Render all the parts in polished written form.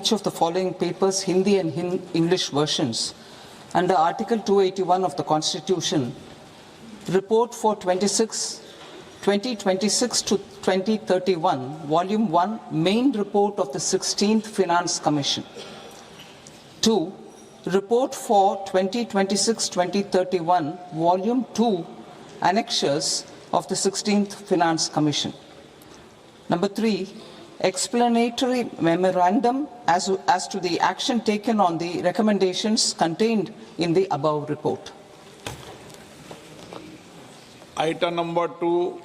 Each of the following papers, Hindi and English versions, under Article 281 of the Constitution, report for 2026 to 2031, Volume 1, main report of the 16th Finance Commission. 2. Report for 2026-2031, Volume 2, annexures of the 16th Finance Commission. Number 3. Explanatory memorandum as to the action taken on the recommendations contained in the above report. Item number 2,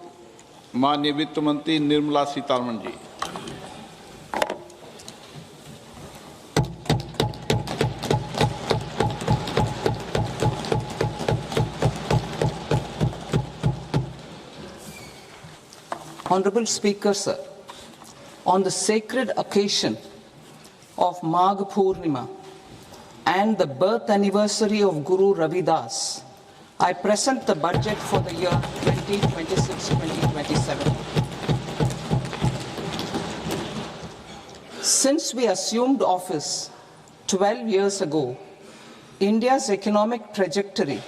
माननीय वित्त मंत्री Nirmala Sitharaman ji. Honorable Speaker, sir, on the sacred occasion of Magh Purnima and the birth anniversary of Guru Ravidas, I present the budget for the year 2026-2027. Since we assumed office 12 years ago, India's economic trajectory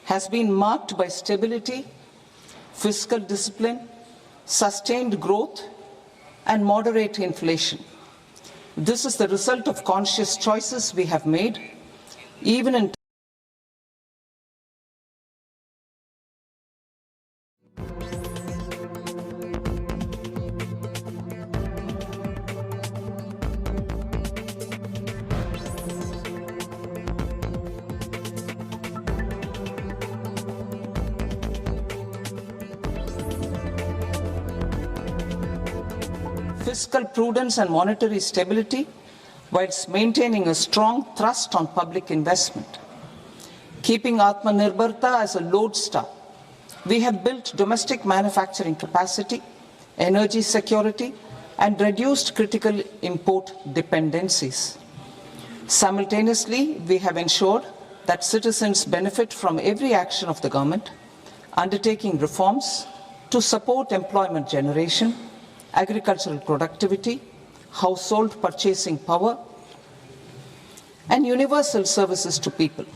has been marked by stability, fiscal discipline, sustained growth, and moderate inflation. This is the result of conscious choices we have made, even in fiscal prudence and monetary stability, whilst maintaining a strong thrust on public investment. Keeping Atmanirbharta as a lodestar, we have built domestic manufacturing capacity, energy security, and reduced critical import dependencies. Simultaneously, we have ensured that citizens benefit from every action of the government, undertaking reforms to support employment generation, agricultural productivity, household purchasing power, and universal services to people.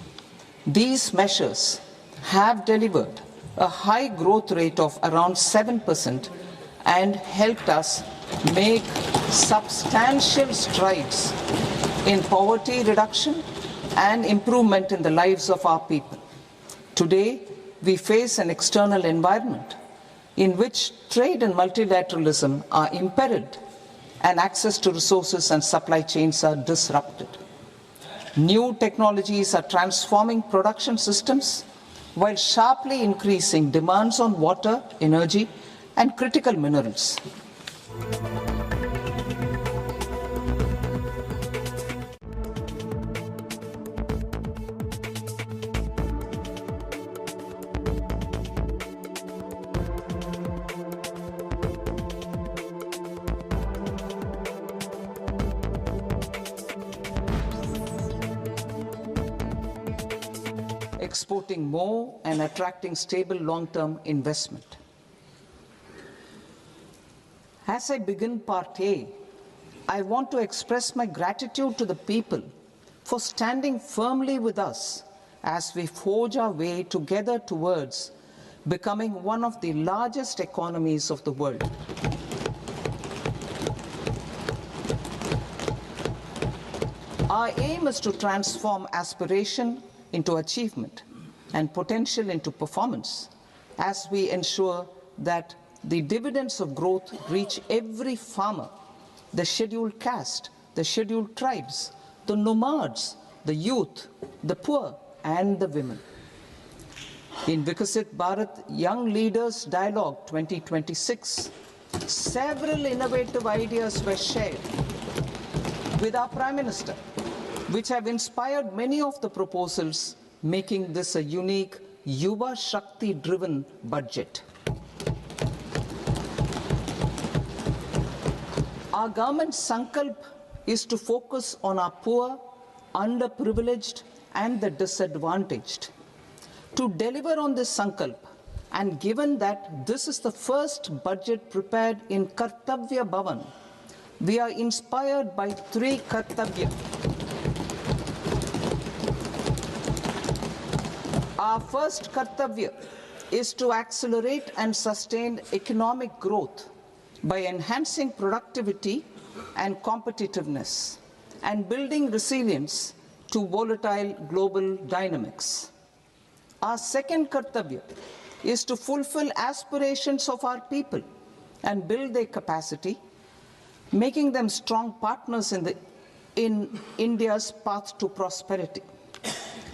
These measures have delivered a high growth rate of around 7% and helped us make substantial strides in poverty reduction and improvement in the lives of our people. Today, we face an external environment in which trade and multilateralism are imperiled and access to resources and supply chains are disrupted. New technologies are transforming production systems while sharply increasing demands on water, energy, and critical minerals. Exporting more and attracting stable long-term investment. As I begin Part A, I want to express my gratitude to the people for standing firmly with us as we forge our way together towards becoming one of the largest economies of the world. Our aim is to transform aspiration into achievement and potential into performance as we ensure that the dividends of growth reach every farmer, the scheduled caste, the scheduled tribes, the nomads, the youth, the poor, and the women. In Vikasit Bharat Young Leaders Dialogue 2026, several innovative ideas were shared with our Prime Minister, which have inspired many of the proposals, making this a unique Yuva Shakti-driven budget. Our government's sankalp is to focus on our poor, underprivileged, and the disadvantaged. To deliver on this sankalp, and given that this is the first budget prepared in Kartavya Bhavan, we are inspired by three kartavya. Our first kartavya is to accelerate and sustain economic growth by enhancing productivity and competitiveness and building resilience to volatile global dynamics. Our second kartavya is to fulfill aspirations of our people and build their capacity, making them strong partners in India's path to prosperity.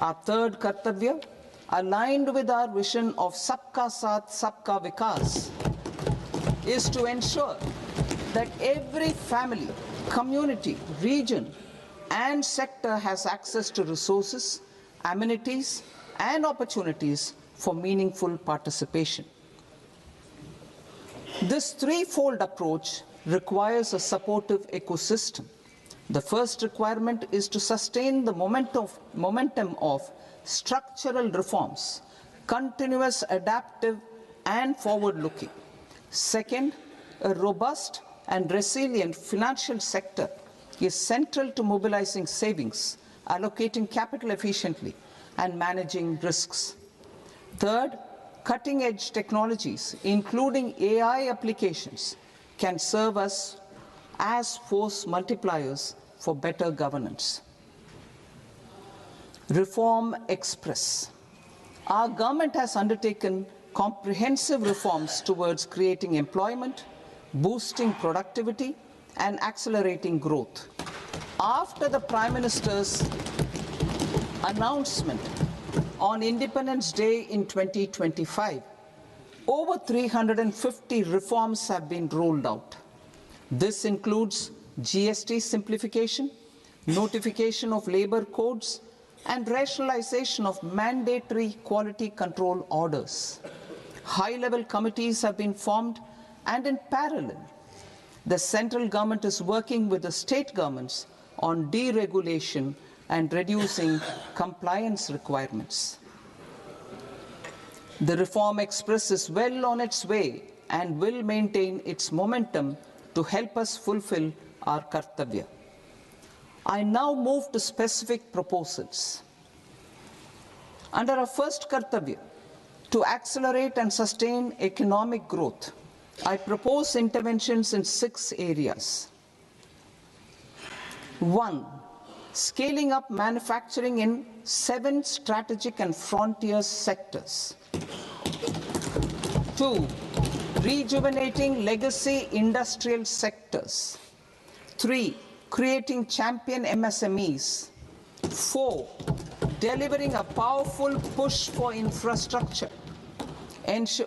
Our third kartavya, aligned with our vision of Sabka Saath, Sabka Vikas, is to ensure that every family, community, region, and sector has access to resources, amenities, and opportunities for meaningful participation. This threefold approach requires a supportive ecosystem. The first requirement is to sustain the momentum of structural reforms, continuous, adaptive, and forward-looking. Second, a robust and resilient financial sector is central to mobilizing savings, allocating capital efficiently, and managing risks. Third, cutting-edge technologies, including AI applications, can serve us as force multipliers for better governance. Reform Express. Our government has undertaken comprehensive reforms towards creating employment, boosting productivity, and accelerating growth. After the Prime Minister's announcement on Independence Day in 2025, over 350 reforms have been rolled out. This includes GST simplification, notification of labor codes, and rationalization of mandatory quality control orders. High-level committees have been formed, and in parallel, the central government is working with the state governments on deregulation and reducing compliance requirements. The Reform Express is well on its way and will maintain its momentum to help us fulfill our kartavya. I now move to specific proposals. Under our first kartavya, to accelerate and sustain economic growth, I propose interventions in 6 areas. 1. Scaling up manufacturing in 7 strategic and frontier sectors. 2. Rejuvenating legacy industrial sectors. 3. Creating champion MSMEs. 4. Delivering a powerful push for infrastructure.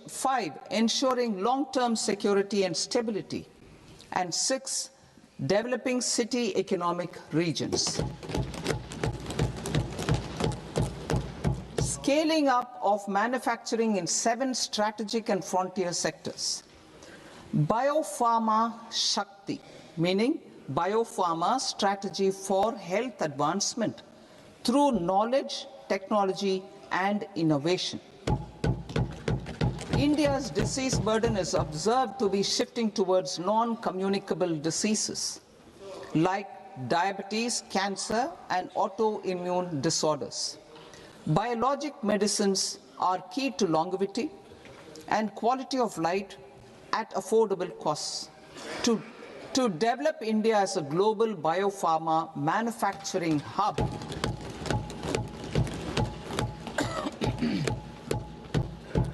5. Ensuring long-term security and stability. And 6. Developing city economic regions. Scaling up of manufacturing in 7 strategic and frontier sectors. Biopharma Shakti, meaning biopharma strategy for health advancement through knowledge, technology, and innovation. India's disease burden is observed to be shifting towards non-communicable diseases like diabetes, cancer, and autoimmune disorders. Biologic medicines are key to longevity and quality of life at affordable costs. To develop India as a global biopharma manufacturing hub,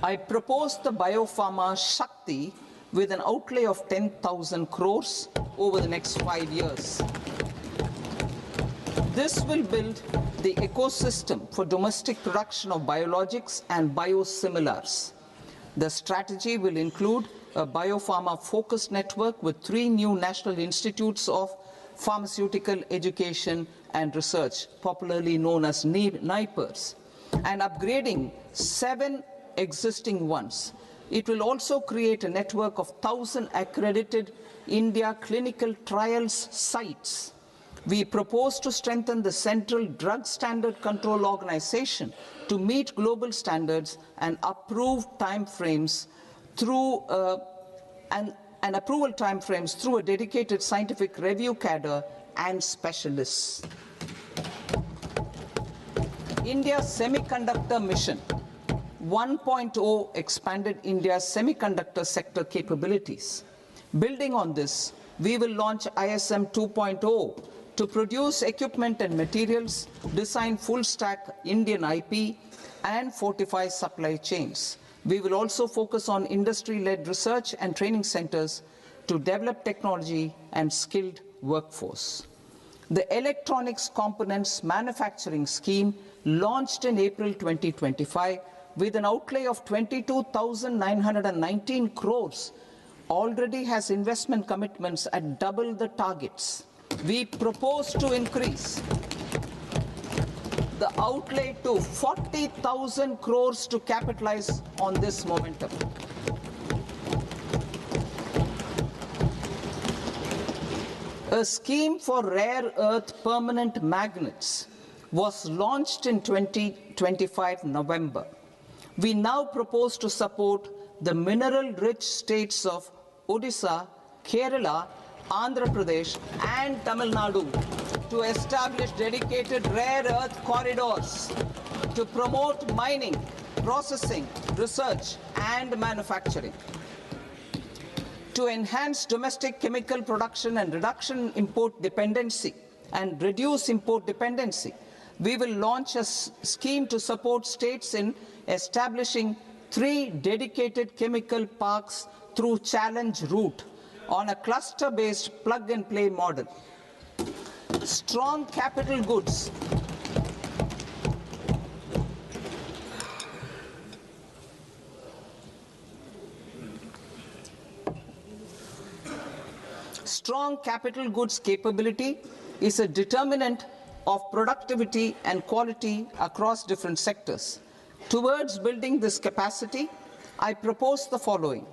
I propose the Biopharma Shakti with an outlay of 10,000 crores over the next 5 years. This will build the ecosystem for domestic production of biologics and biosimilars. The strategy will include a biopharma-focused network with 3 new national institutes of pharmaceutical education and research, popularly known as NIPERs, and upgrading 7 existing ones. It will also create a network of 1,000 accredited India clinical trials sites. We propose to strengthen the Central Drug Standard Control Organization to meet global standards and approved timeframes through and approval timeframes through a dedicated scientific review cadre and specialists. India's semiconductor mission 1.0 expanded India's semiconductor sector capabilities. Building on this, we will launch ISM 2.0 to produce equipment and materials, design full-stack Indian IP, and fortify supply chains. We will also focus on industry-led research and training centers to develop technology and skilled workforce. The Electronics Components Manufacturing Scheme, launched in April 2025 with an outlay of 22,919 crores, already has investment commitments at double the targets. We propose to increase the outlay to 40,000 crores to capitalize on this momentum. A scheme for rare earth permanent magnets was launched in 2025 November. We now propose to support the mineral-rich states of Odisha, Kerala, Andhra Pradesh, and Tamil Nadu to establish dedicated rare earth corridors to promote mining, processing, research, and manufacturing. To enhance domestic chemical production and reduction import dependency and reduce import dependency, we will launch a scheme to support states in establishing 3 dedicated chemical parks through challenge route on a cluster-based plug-and-play model. Strong capital goods. Strong capital goods capability is a determinant of productivity and quality across different sectors. Towards building this capacity, I propose the following.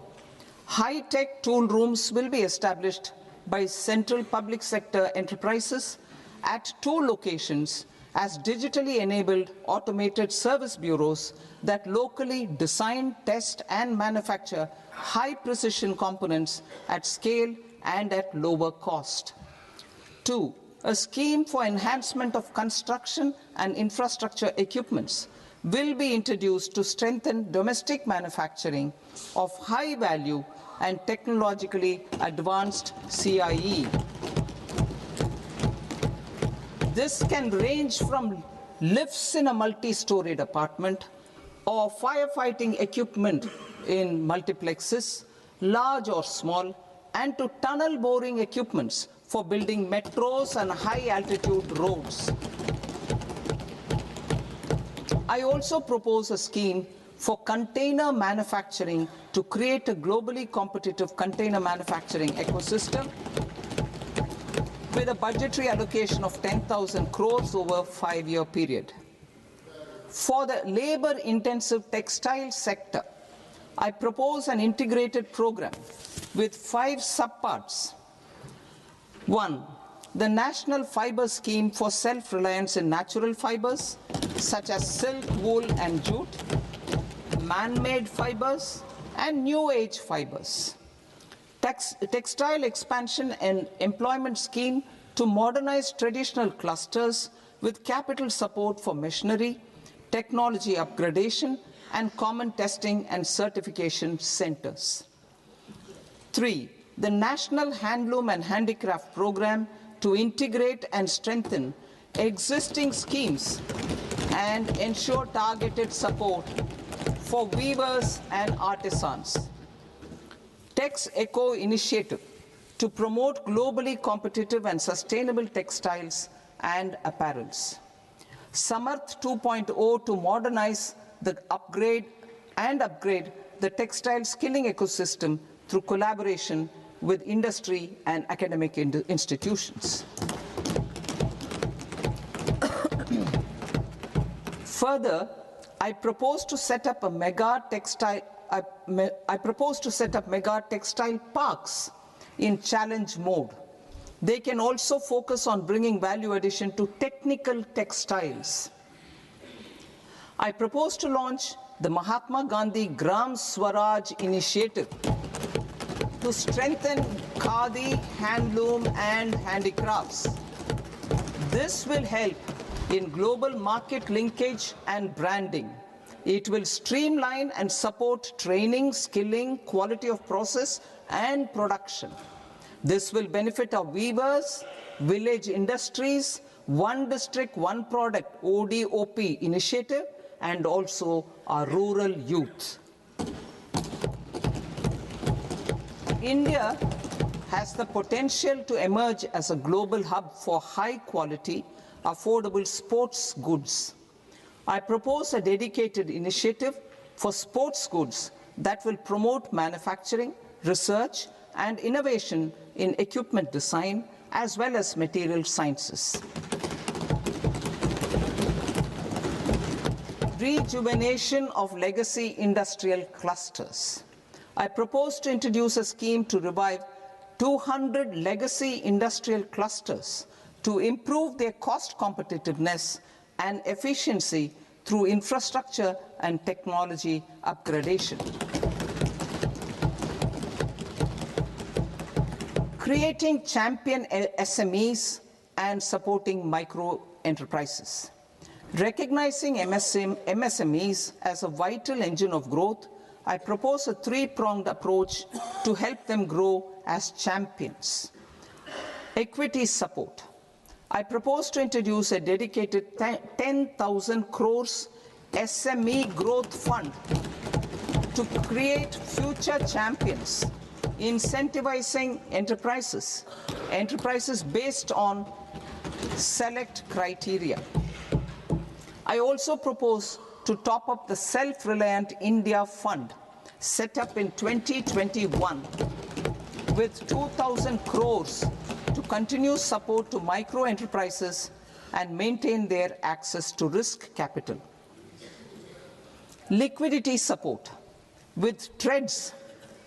High-tech tool rooms will be established by central public sector enterprises at 2 locations as digitally enabled automated service bureaus that locally design, test, and manufacture high-precision components at scale and at lower cost. 2. A scheme for enhancement of construction and infrastructure equipments will be introduced to strengthen domestic manufacturing of high value and technologically advanced CIE. This can range from lifts in a multi-storied apartment or firefighting equipment in multiplexes, large or small, and to tunnel boring equipments for building metros and high-altitude roads. I also propose a scheme for container manufacturing to create a globally competitive container manufacturing ecosystem with a budgetary allocation of 10,000 crores over a 5-year period. For the labor-intensive textile sector, I propose an integrated program with 5 subparts. 1. The National Fiber Scheme for self-reliance in natural fibers, such as silk, wool, and jute, man-made fibers, and new-age fibers. Textile expansion and employment scheme to modernize traditional clusters with capital support for machinery, technology upgradation, and common testing and certification centers. 3. The National Handloom and Handicraft Program to integrate and strengthen existing schemes and ensure targeted support for weavers and artisans. Tex Eco Initiative to promote globally competitive and sustainable textiles and apparels. Samarth 2.0 to modernize the upgrade the textile skilling ecosystem through collaboration with industry and academic institutions. Further, I propose to set up mega textile parks in challenge mode. They can also focus on bringing value addition to technical textiles. I propose to launch the Mahatma Gandhi Gram Swaraj initiative to strengthen khadi, handloom and handicrafts. This will help in global market linkage and branding. It will streamline and support training, skilling, quality of process and production. This will benefit our weavers, village industries, one district, one product ODOP initiative, and also our rural youth. India has the potential to emerge as a global hub for high quality, affordable sports goods. I propose a dedicated initiative for sports goods that will promote manufacturing, research, and innovation in equipment design as well as material sciences. Rejuvenation of legacy industrial clusters. I propose to introduce a scheme to revive 200 legacy industrial clusters to improve their cost competitiveness and efficiency through infrastructure and technology upgradation. Creating champion SMEs and supporting micro enterprises. Recognizing MSMEs as a vital engine of growth, I propose a three-pronged approach to help them grow as champions. Equity support. I propose to introduce a dedicated 10,000 crores SME growth fund to create future champions, incentivizing enterprises based on select criteria. I also propose to top up the Self-Reliant India Fund set up in 2021 with 2,000 crores to continue support to micro enterprises and maintain their access to risk capital. Liquidity support. With TREDS,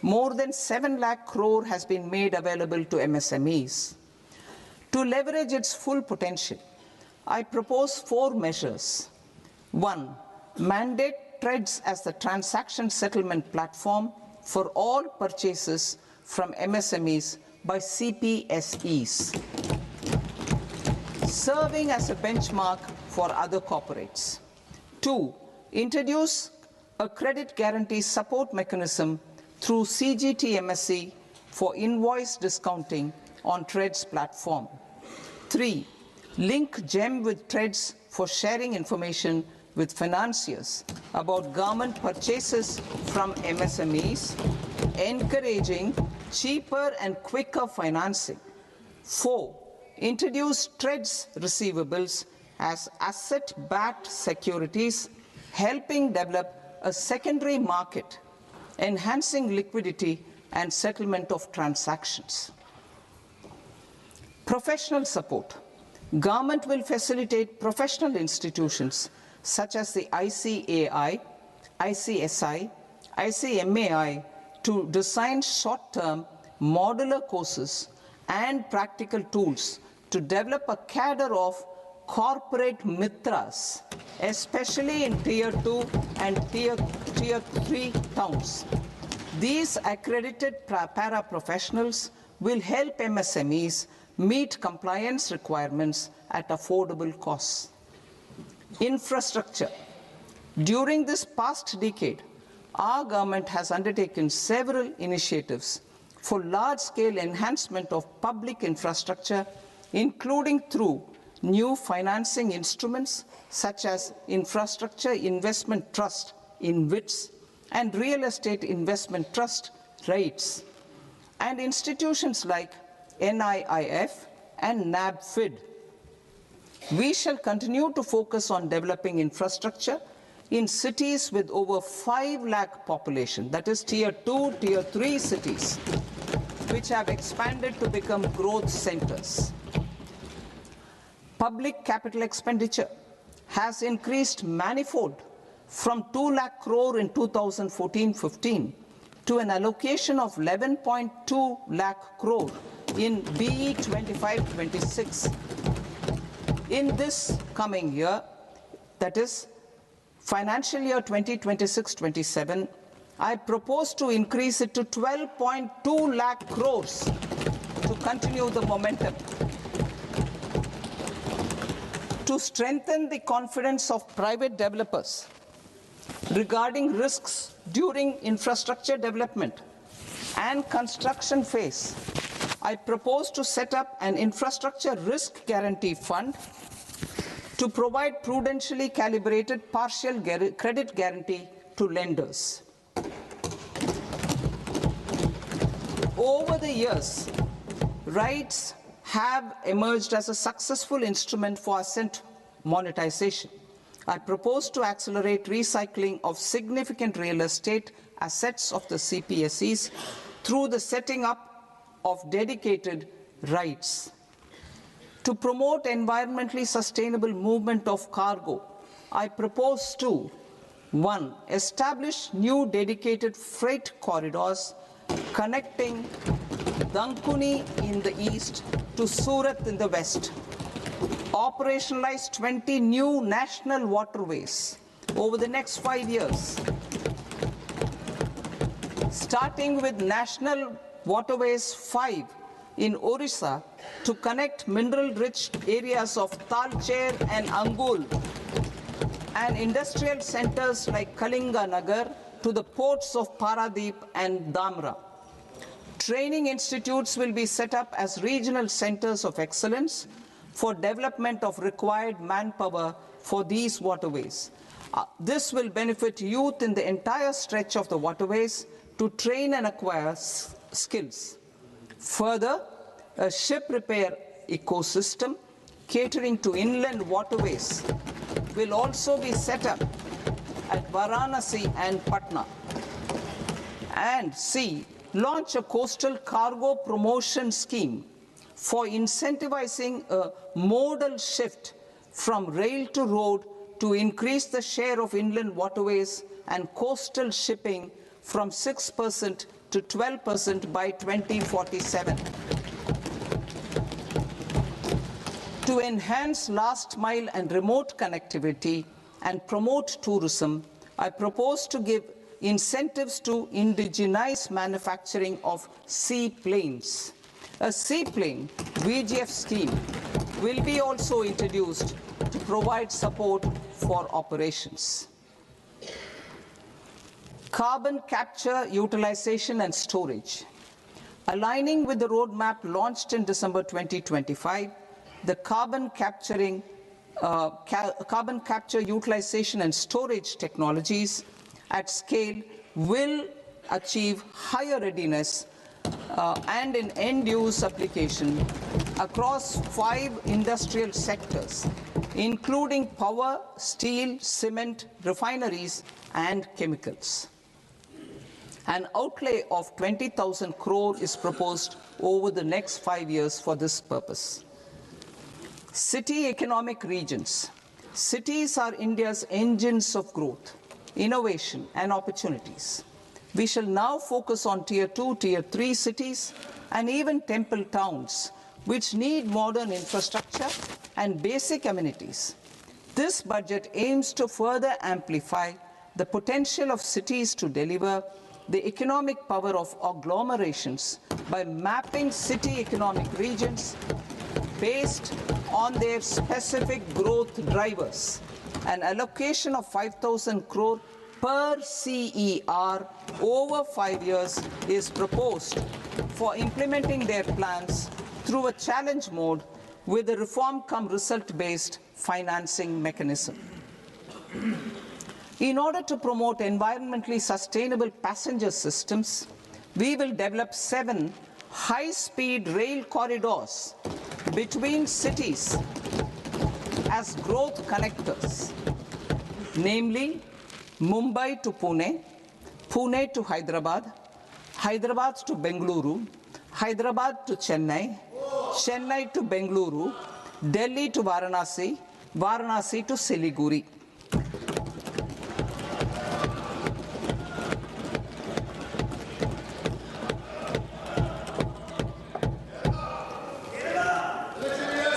more than 7 lakh crore has been made available to MSMEs. To leverage its full potential, I propose 4 measures. 1. Mandate TREDS as the transaction settlement platform for all purchases from MSMEs by CPSEs, serving as a benchmark for other corporates. 2. Introduce a credit guarantee support mechanism through CGTMSE for invoice discounting on TREDS platform. 3. Link GEM with TREDS for sharing information with financiers about government purchases from MSMEs, encouraging cheaper and quicker financing. 4. Introduce TREDS receivables as asset-backed securities, helping develop a secondary market, enhancing liquidity and settlement of transactions. Professional support. Government will facilitate professional institutions such as the ICAI, ICSI, ICMAI to design short-term modular courses and practical tools to develop a cadre of corporate mitras, especially in Tier 2 and Tier 3 towns. These accredited para-professionals will help MSMEs meet compliance requirements at affordable costs. Infrastructure. During this past decade, our government has undertaken several initiatives for large-scale enhancement of public infrastructure, including through new financing instruments such as Infrastructure Investment Trust (InvITs) and Real Estate Investment Trust (REITs), and institutions like NIIF and NABFID. We shall continue to focus on developing infrastructure in cities with over 5 lakh population, that is Tier 2, Tier 3 cities, which have expanded to become growth centers. Public capital expenditure has increased manifold from 2 lakh crore in 2014-15 to an allocation of 11.2 lakh crore in BE 25-26. In this coming year, that is financial year 2026-27, I propose to increase it to 12.2 lakh crores to continue the momentum. To strengthen the confidence of private developers regarding risks during infrastructure development and construction phase, I propose to set up an infrastructure risk guarantee fund to provide prudentially calibrated partial credit guarantee to lenders. Over the years, RITES have emerged as a successful instrument for asset monetization. I propose to accelerate recycling of significant real estate assets of the CPSEs through the setting up of dedicated RITES. To promote environmentally sustainable movement of cargo, I propose to 1. Establish new dedicated freight corridors connecting Dankuni in the east to Surat in the west. Operationalize 20 new national waterways over the next 5 years, starting with National Waterways 5 in Orissa to connect mineral-rich areas of Talcher and Angul and industrial centers like Kalinga Nagar to the ports of Paradeep and Dhamra. Training institutes will be set up as regional centers of excellence for development of required manpower for these waterways. This will benefit youth in the entire stretch of the waterways to train and acquire skills. Further, a ship repair ecosystem catering to inland waterways will also be set up at Varanasi and Patna. And C, launch a coastal cargo promotion scheme for incentivizing a modal shift from rail to road to increase the share of inland waterways and coastal shipping from 6% to 12% by 2047. To enhance last mile and remote connectivity and promote tourism, I propose to give incentives to indigenize manufacturing of seaplanes. A seaplane VGF scheme will be also introduced to provide support for operations. Carbon capture, utilization and storage. Aligning with the roadmap launched in December 2025, the carbon capture, utilization and storage technologies at scale will achieve higher readiness and in end-use application across 5 industrial sectors, including power, steel, cement, refineries, and chemicals. An outlay of 20,000 crore is proposed over the next 5 years for this purpose. City economic regions. Cities are India's engines of growth, innovation, and opportunities. We shall now focus on Tier 2, Tier 3 cities, and even temple towns, which need modern infrastructure and basic amenities. This budget aims to further amplify the potential of cities to deliver the economic power of agglomerations by mapping city economic regions based on their specific growth drivers. An allocation of 5,000 crore per CER over 5 years is proposed for implementing their plans through a challenge mode with a reform cum result-based financing mechanism. In order to promote environmentally sustainable passenger systems, we will develop 7 high-speed rail corridors between cities as growth connectors, namely Mumbai to Pune, Pune to Hyderabad, Hyderabad to Bengaluru, Hyderabad to Chennai, Chennai to Bengaluru, Delhi to Varanasi, Varanasi to Siliguri.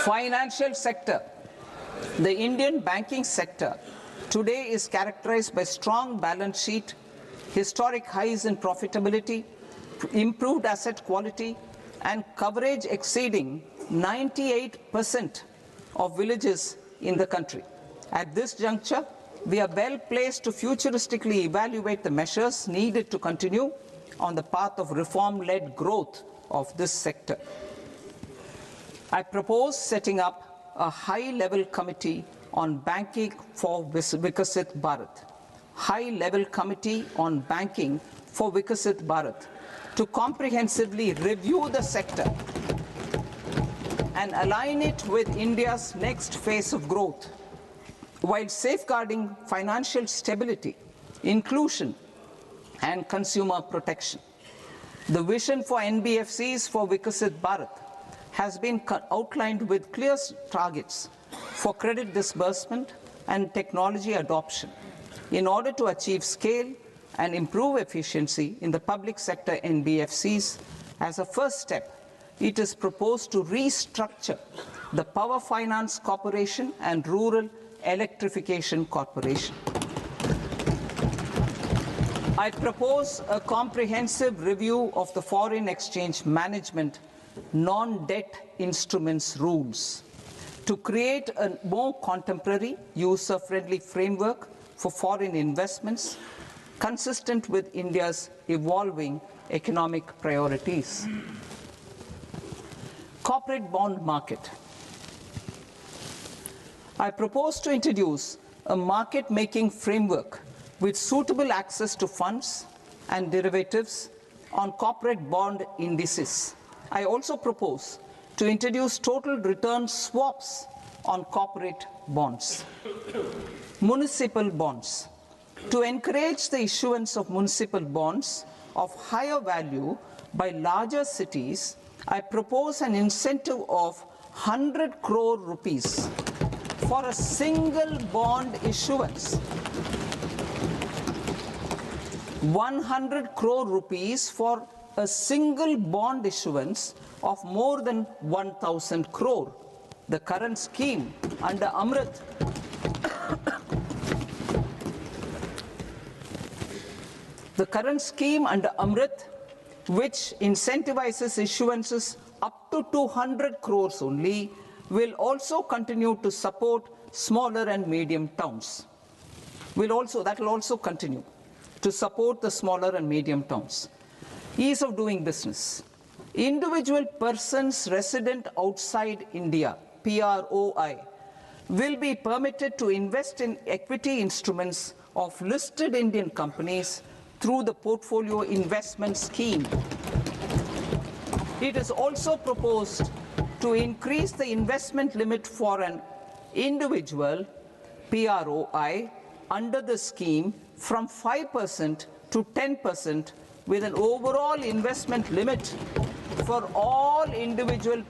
Financial sector. The Indian banking sector today is characterized by strong balance sheet, historic highs in profitability, improved asset quality, and coverage exceeding 98% of villages in the country. At this juncture, we are well placed to futuristically evaluate the measures needed to continue on the path of reform-led growth of this sector. I propose setting up a high-level committee on banking for Vikasit Bharat. High-level committee on banking for Vikasit Bharat to comprehensively review the sector and align it with India's next phase of growth, while safeguarding financial stability, inclusion, and consumer protection. The vision for NBFCs for Vikasit Bharat has been outlined with clear targets for credit disbursement and technology adoption in order to achieve scale and improve efficiency in the public sector NBFCs. As a first step, it is proposed to restructure the Power Finance Corporation and Rural Electrification Corporation. I propose a comprehensive review of the foreign exchange management non-debt instruments rules to create a more contemporary, user-friendly framework for foreign investments consistent with India's evolving economic priorities. Corporate bond market. I propose to introduce a market-making framework with suitable access to funds and derivatives on corporate bond indices. I also propose to introduce total return swaps on corporate bonds. Municipal bonds. To encourage the issuance of municipal bonds of higher value by larger cities, I propose an incentive of 100 crore rupees for a single bond issuance. 100 crore rupees for a single bond issuance of more than 1,000 crore. The current scheme under Amrit which incentivizes issuances up to 200 crores only, will also continue to support smaller and medium towns. That will also continue to support the smaller and medium towns. Ease of doing business. Individual persons resident outside India, PROI, will be permitted to invest in equity instruments of listed Indian companies through the Portfolio Investment Scheme. It is also proposed to increase the investment limit for an individual PROI under the scheme from 5% to 10%, with an overall investment limit for all individual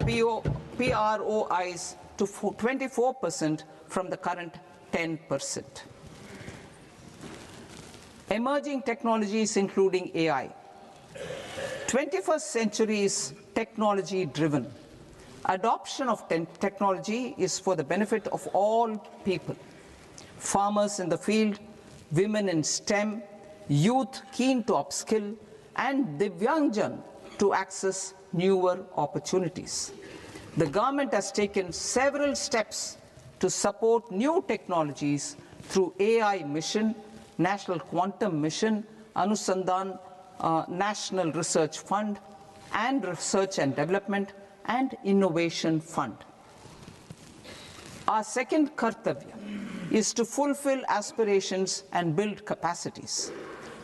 PROIs to 24% from the current 10%. Emerging technologies including AI. 21st century is technology-driven. Adoption of technology is for the benefit of all people. Farmers in the field, women in STEM, youth keen to upskill, and Divyangjan to access newer opportunities. The government has taken several steps to support new technologies through AI Mission, National Quantum Mission, Anusandhan National Research Fund, and Research and Development and Innovation Fund. Our second kartavya is to fulfill aspirations and build capacities.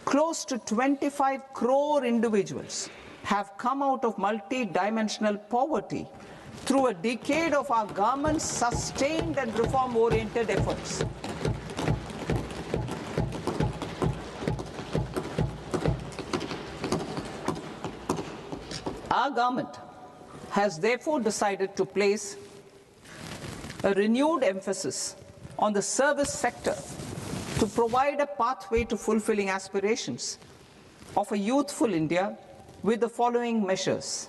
Close to 25 crore individuals have come out of multi-dimensional poverty through a decade of our government's sustained and reform-oriented efforts. Our government has therefore decided to place a renewed emphasis on the service sector to provide a pathway to fulfilling aspirations of a youthful India with the following measures.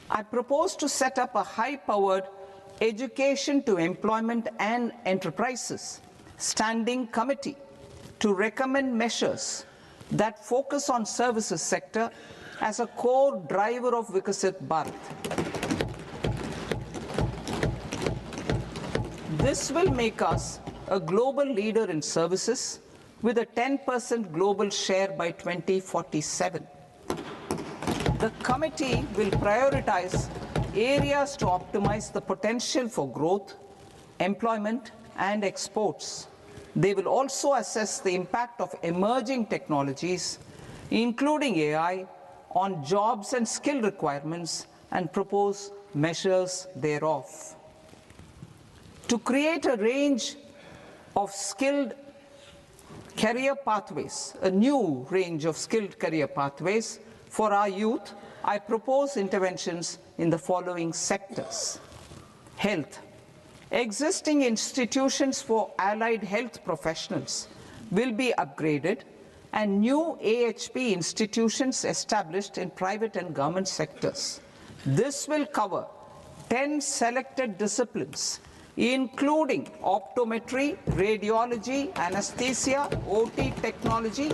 I propose to set up a high-powered education to employment and enterprises standing committee to recommend measures that focus on services sector as a core driver of Vikasit Bharat. This will make us a global leader in services with a 10% global share by 2047. The committee will prioritize areas to optimize the potential for growth, employment, and exports. They will also assess the impact of emerging technologies, including AI, on jobs and skill requirements and propose measures thereof. To create a range of skilled career pathways, a new range of skilled career pathways for our youth, I propose interventions in the following sectors. Health. Existing institutions for allied health professionals will be upgraded and new AHP institutions established in private and government sectors. This will cover 10 selected disciplines, including optometry, radiology, anesthesia, OT technology,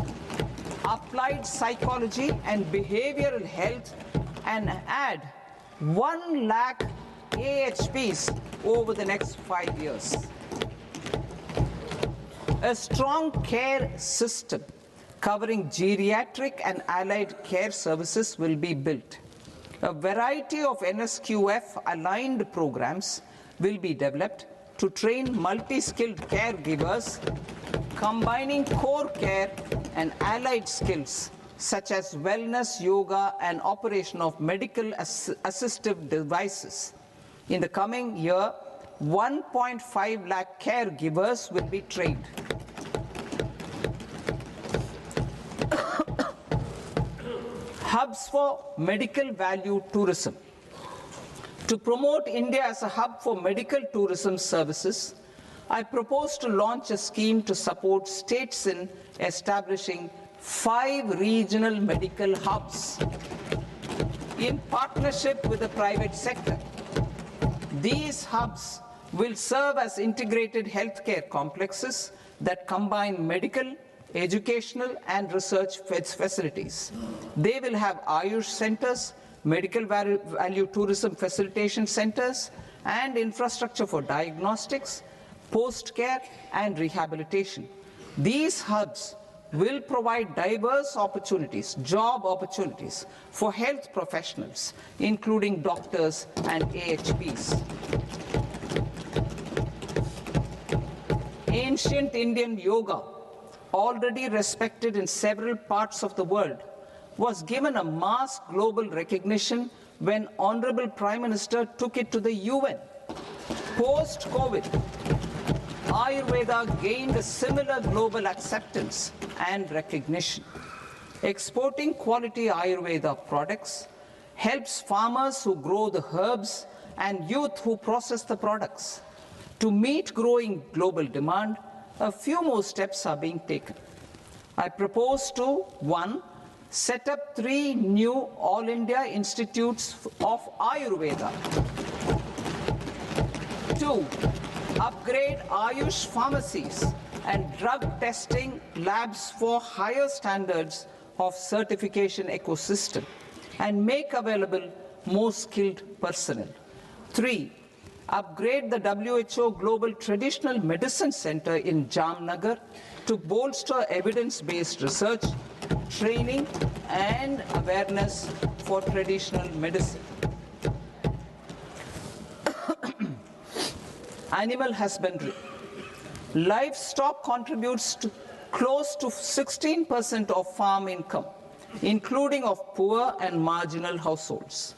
applied psychology and behavioral health, and add 1 lakh AHPs over the next 5 years. A strong care system covering geriatric and allied care services will be built. A variety of NSQF-aligned programs will be developed to train multi-skilled caregivers, combining core care and allied skills such as wellness, yoga, and operation of medical assistive devices. In the coming year, 1.5 lakh caregivers will be trained. Hubs for medical value tourism. To promote India as a hub for medical tourism services, I propose to launch a scheme to support states in establishing 5 regional medical hubs in partnership with the private sector. These hubs will serve as integrated healthcare complexes that combine medical, educational, and research facilities. They will have Ayush centers, medical value tourism facilitation centers, and infrastructure for diagnostics, post-care, and rehabilitation. These hubs will provide diverse opportunities, job opportunities for health professionals, including doctors and AHPs. Ancient Indian yoga, already respected in several parts of the world, was given a mass global recognition when Honorable Prime Minister took it to the UN. Post-COVID, Ayurveda gained a similar global acceptance and recognition. Exporting quality Ayurveda products helps farmers who grow the herbs and youth who process the products. To meet growing global demand, a few more steps are being taken. I propose to 1. Set up 3 new All India Institutes of Ayurveda. 2. Upgrade Ayush pharmacies and drug testing labs for higher standards of certification ecosystem and make available more skilled personnel. 3. Upgrade the WHO Global Traditional Medicine Center in Jamnagar to bolster evidence-based research, training, and awareness for traditional medicine. Animal husbandry. Livestock contributes to close to 16% of farm income, including of poor and marginal households.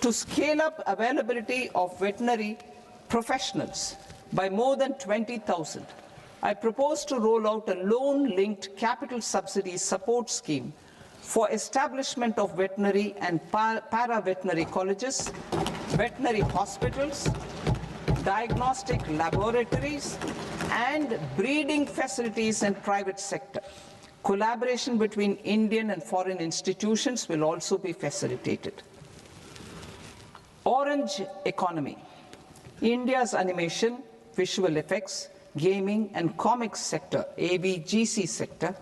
To scale up availability of veterinary professionals by more than 20,000, I propose to roll out a loan-linked capital subsidy support scheme for establishment of veterinary and para-veterinary colleges, veterinary hospitals, diagnostic laboratories, and breeding facilities in private sector. Collaboration between Indian and foreign institutions will also be facilitated. Orange economy. India's animation, visual effects, gaming and comics sector, AVGC sector,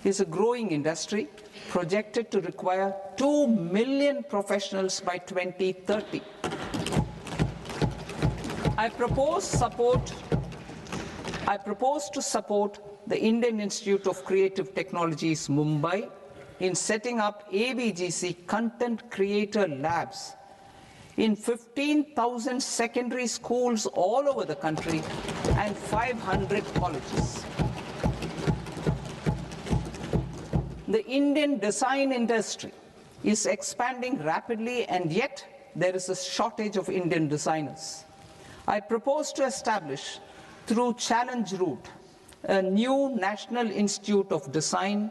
is a growing industry projected to require 2 million professionals by 2030. I propose to support the Indian Institute of Creative Technologies, Mumbai, in setting up AVGC content creator labs in 15,000 secondary schools all over the country and 500 colleges. The Indian design industry is expanding rapidly, and yet there is a shortage of Indian designers. I propose to establish, through Challenge Route, a new National Institute of Design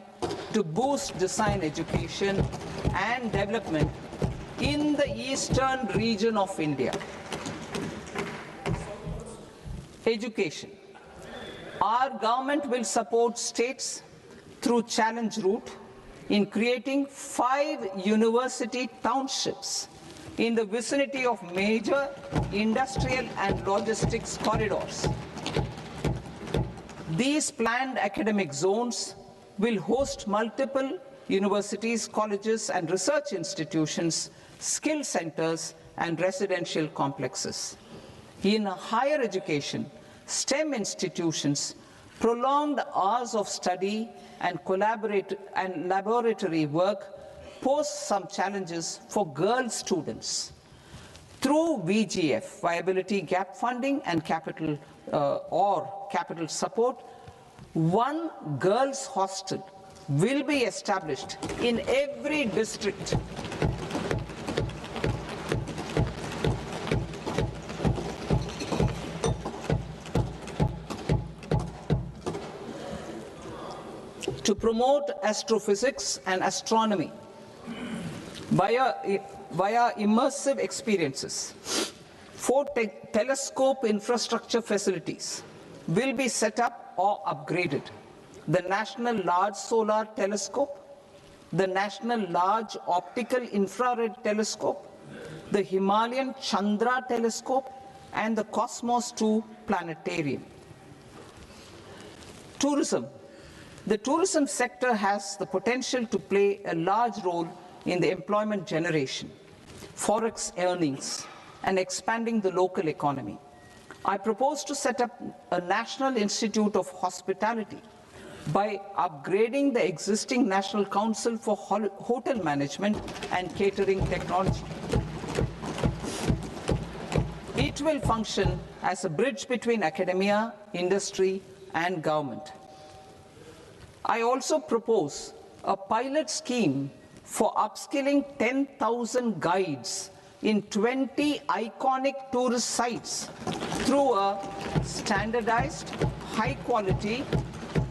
to boost design education and development in the eastern region of India. Education. Our government will support states through Challenge Route in creating 5 university townships in the vicinity of major industrial and logistics corridors. These planned academic zones will host multiple universities, colleges, and research institutions, skill centers, and residential complexes. In higher education, STEM institutions, prolonged hours of study and laboratory work pose some challenges for girl students. Through VGF, Viability Gap Funding and capital support, one girls' hostel will be established in every district. To promote astrophysics and astronomy via immersive experiences, 4 telescope infrastructure facilities will be set up or upgraded. The National Large Solar Telescope, the National Large Optical Infrared Telescope, the Himalayan Chandra Telescope, and the Cosmos 2 Planetarium. Tourism. The tourism sector has the potential to play a large role in the employment generation, forex earnings, and expanding the local economy. I propose to set up a National Institute of Hospitality by upgrading the existing National Council for Hotel Management and Catering Technology. It will function as a bridge between academia, industry, and government. I also propose a pilot scheme for upskilling 10,000 guides in 20 iconic tourist sites through a standardized, high-quality,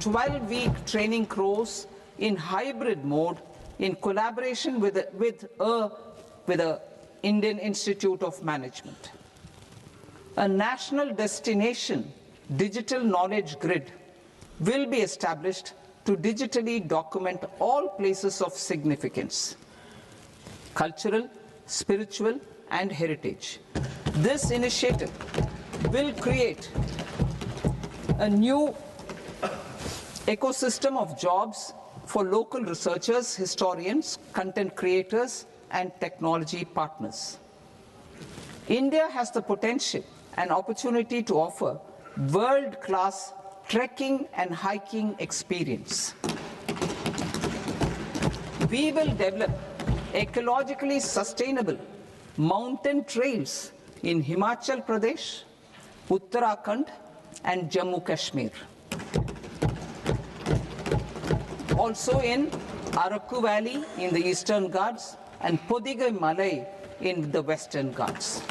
12-week training course in hybrid mode in collaboration with the Indian Institute of Management. A national destination digital knowledge grid will be established to digitally document all places of significance, cultural, spiritual, and heritage. This initiative will create a new ecosystem of jobs for local researchers, historians, content creators, and technology partners. India has the potential and opportunity to offer world-class trekking and hiking experience. We will develop ecologically sustainable mountain trails in Himachal Pradesh, Uttarakhand, and Jammu Kashmir. Also in Araku Valley in the Eastern Ghats and Podigai Malai in the Western Ghats.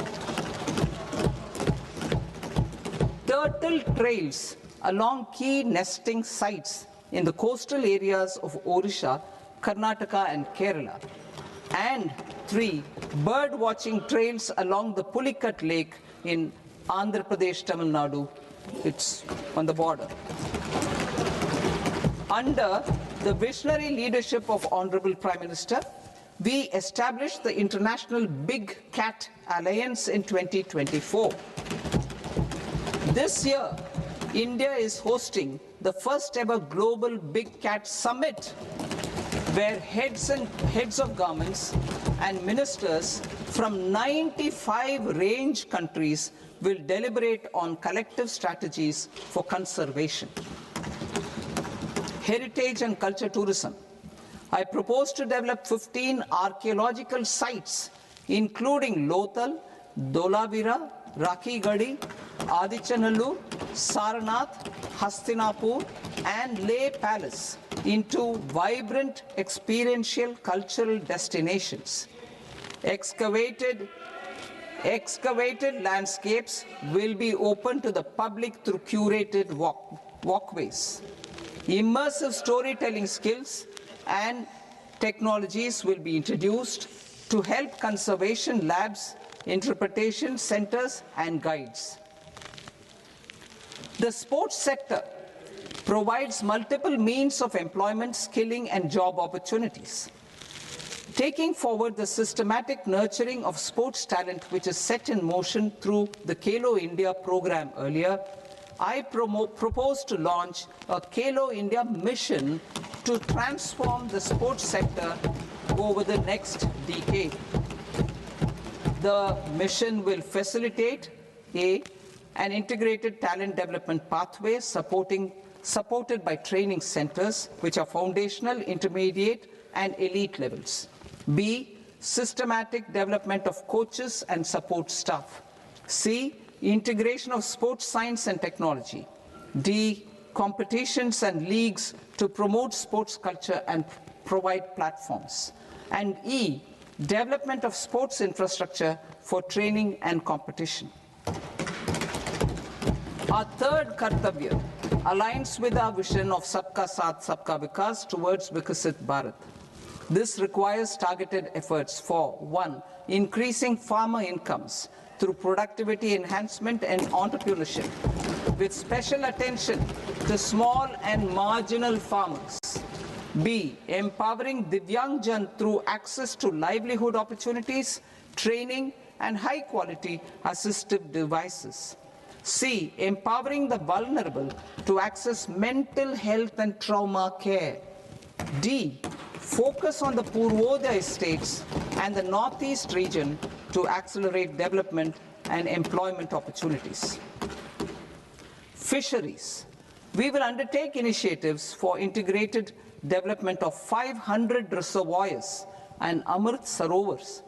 Turtle trails along key nesting sites in the coastal areas of Odisha, Karnataka, and Kerala. And 3 bird watching trails along the Pulikat Lake in Andhra Pradesh, Tamil Nadu. It's on the border. Under the visionary leadership of Honorable Prime Minister, we established the International Big Cat Alliance in 2024. This year, India is hosting the first ever global Big Cat Summit, where heads of governments and ministers from 95 range countries will deliberate on collective strategies for conservation. Heritage and culture tourism. I propose to develop 15 archaeological sites, including Lothal, Dolavira, Rakhi Gadi, Adichanallur, Saranath, Hastinapur, and Leh Palace into vibrant experiential cultural destinations. Excavated landscapes will be open to the public through curated walkways. Immersive storytelling skills and technologies will be introduced to help conservation labs, interpretation centers, and guides. The sports sector provides multiple means of employment, skilling, and job opportunities. Taking forward the systematic nurturing of sports talent, which is set in motion through the Khelo India program earlier, I propose to launch a Khelo India mission to transform the sports sector over the next decade. The mission will facilitate an integrated talent development pathway supported by training centers, which are foundational, intermediate, and elite levels. B, systematic development of coaches and support staff. C, integration of sports science and technology. D, competitions and leagues to promote sports culture and provide platforms. And E, development of sports infrastructure for training and competition. Our third Kartavya aligns with our vision of Sabka Saath, Sabka Vikas towards Vikasit Bharat. This requires targeted efforts for 1. Increasing farmer incomes through productivity enhancement and entrepreneurship, with special attention to small and marginal farmers. B. Empowering Divyangjan through access to livelihood opportunities, training, and high-quality assistive devices. C. Empowering the vulnerable to access mental health and trauma care. D. Focus on the Purvodaya states and the Northeast region to accelerate development and employment opportunities. Fisheries. We will undertake initiatives for integrated development of 500 reservoirs and Amrit Sarovars.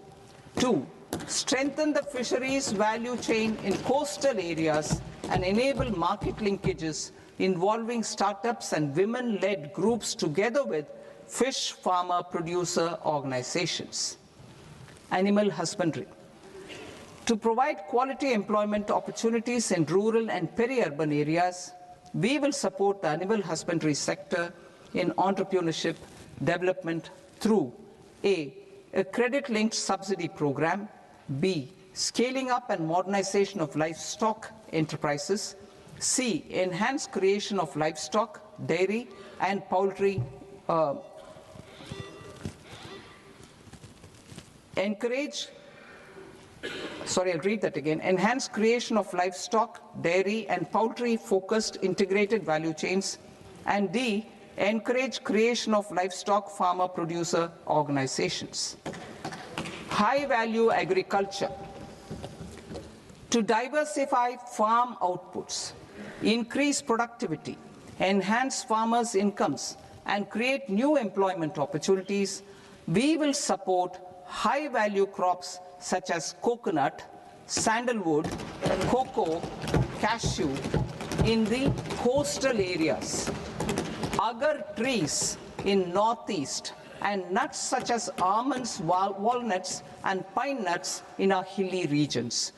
2. Strengthen the fisheries value chain in coastal areas and enable market linkages involving startups and women-led groups together with fish farmer producer organizations. Animal husbandry. To provide quality employment opportunities in rural and peri-urban areas, we will support the animal husbandry sector in entrepreneurship development through A. A credit-linked subsidy program. B. Scaling up and modernization of livestock enterprises. C. Enhanced creation of livestock, dairy, and poultry. Enhanced creation of livestock, dairy, and poultry-focused integrated value chains. And D. Encourage creation of livestock farmer-producer organizations. High-value agriculture. To diversify farm outputs, increase productivity, enhance farmers' incomes, and create new employment opportunities, we will support high-value crops such as coconut, sandalwood, cocoa, cashew in the coastal areas, agar trees in northeast, and nuts such as almonds, walnuts, and pine nuts in our hilly regions.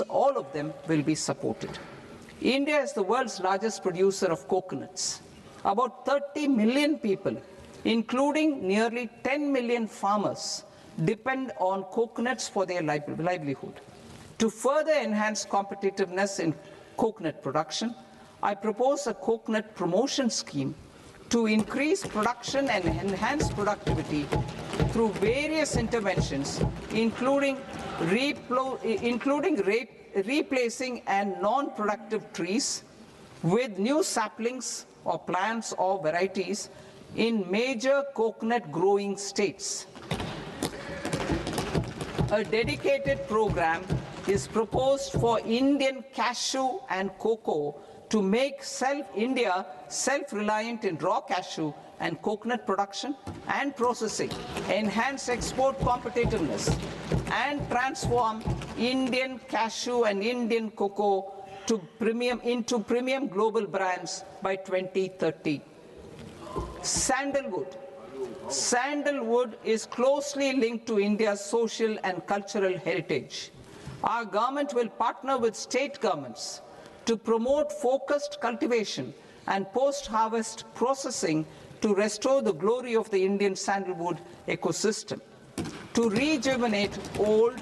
All of them will be supported. India is the world's largest producer of coconuts. About 30 million people, including nearly 10 million farmers, depend on coconuts for their livelihood. To further enhance competitiveness in coconut production, I propose a coconut promotion scheme to increase production and enhance productivity through various interventions, including replacing and non-productive trees, with new saplings or plants or varieties in major coconut growing states. A dedicated program is proposed for Indian cashew and cocoa to make India self-reliant in raw cashew and coconut production and processing, enhance export competitiveness, and transform Indian cashew and Indian cocoa into premium global brands by 2030. Sandalwood. Sandalwood is closely linked to India's social and cultural heritage. Our government will partner with state governments to promote focused cultivation and post-harvest processing to restore the glory of the Indian sandalwood ecosystem, to rejuvenate old,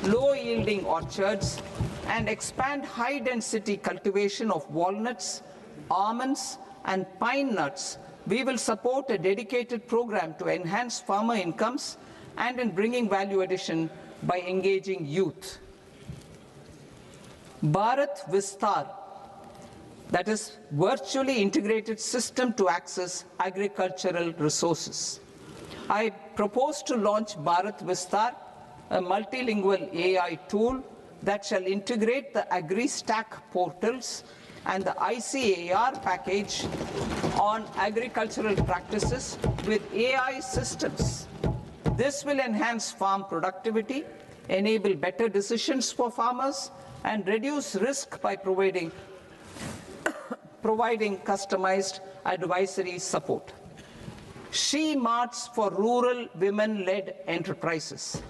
low-yielding orchards, and expand high-density cultivation of walnuts, almonds, and pine nuts. We will support a dedicated program to enhance farmer incomes and in bringing value addition by engaging youth. Bharat Vistar, that is virtually integrated system to access agricultural resources. I propose to launch Bharat Vistar, a multilingual AI tool that shall integrate the AgriStack portals and the ICAR package on agricultural practices with AI systems. This will enhance farm productivity, enable better decisions for farmers, and reduce risk by providing customized advisory support. She Marts for rural women-led enterprises.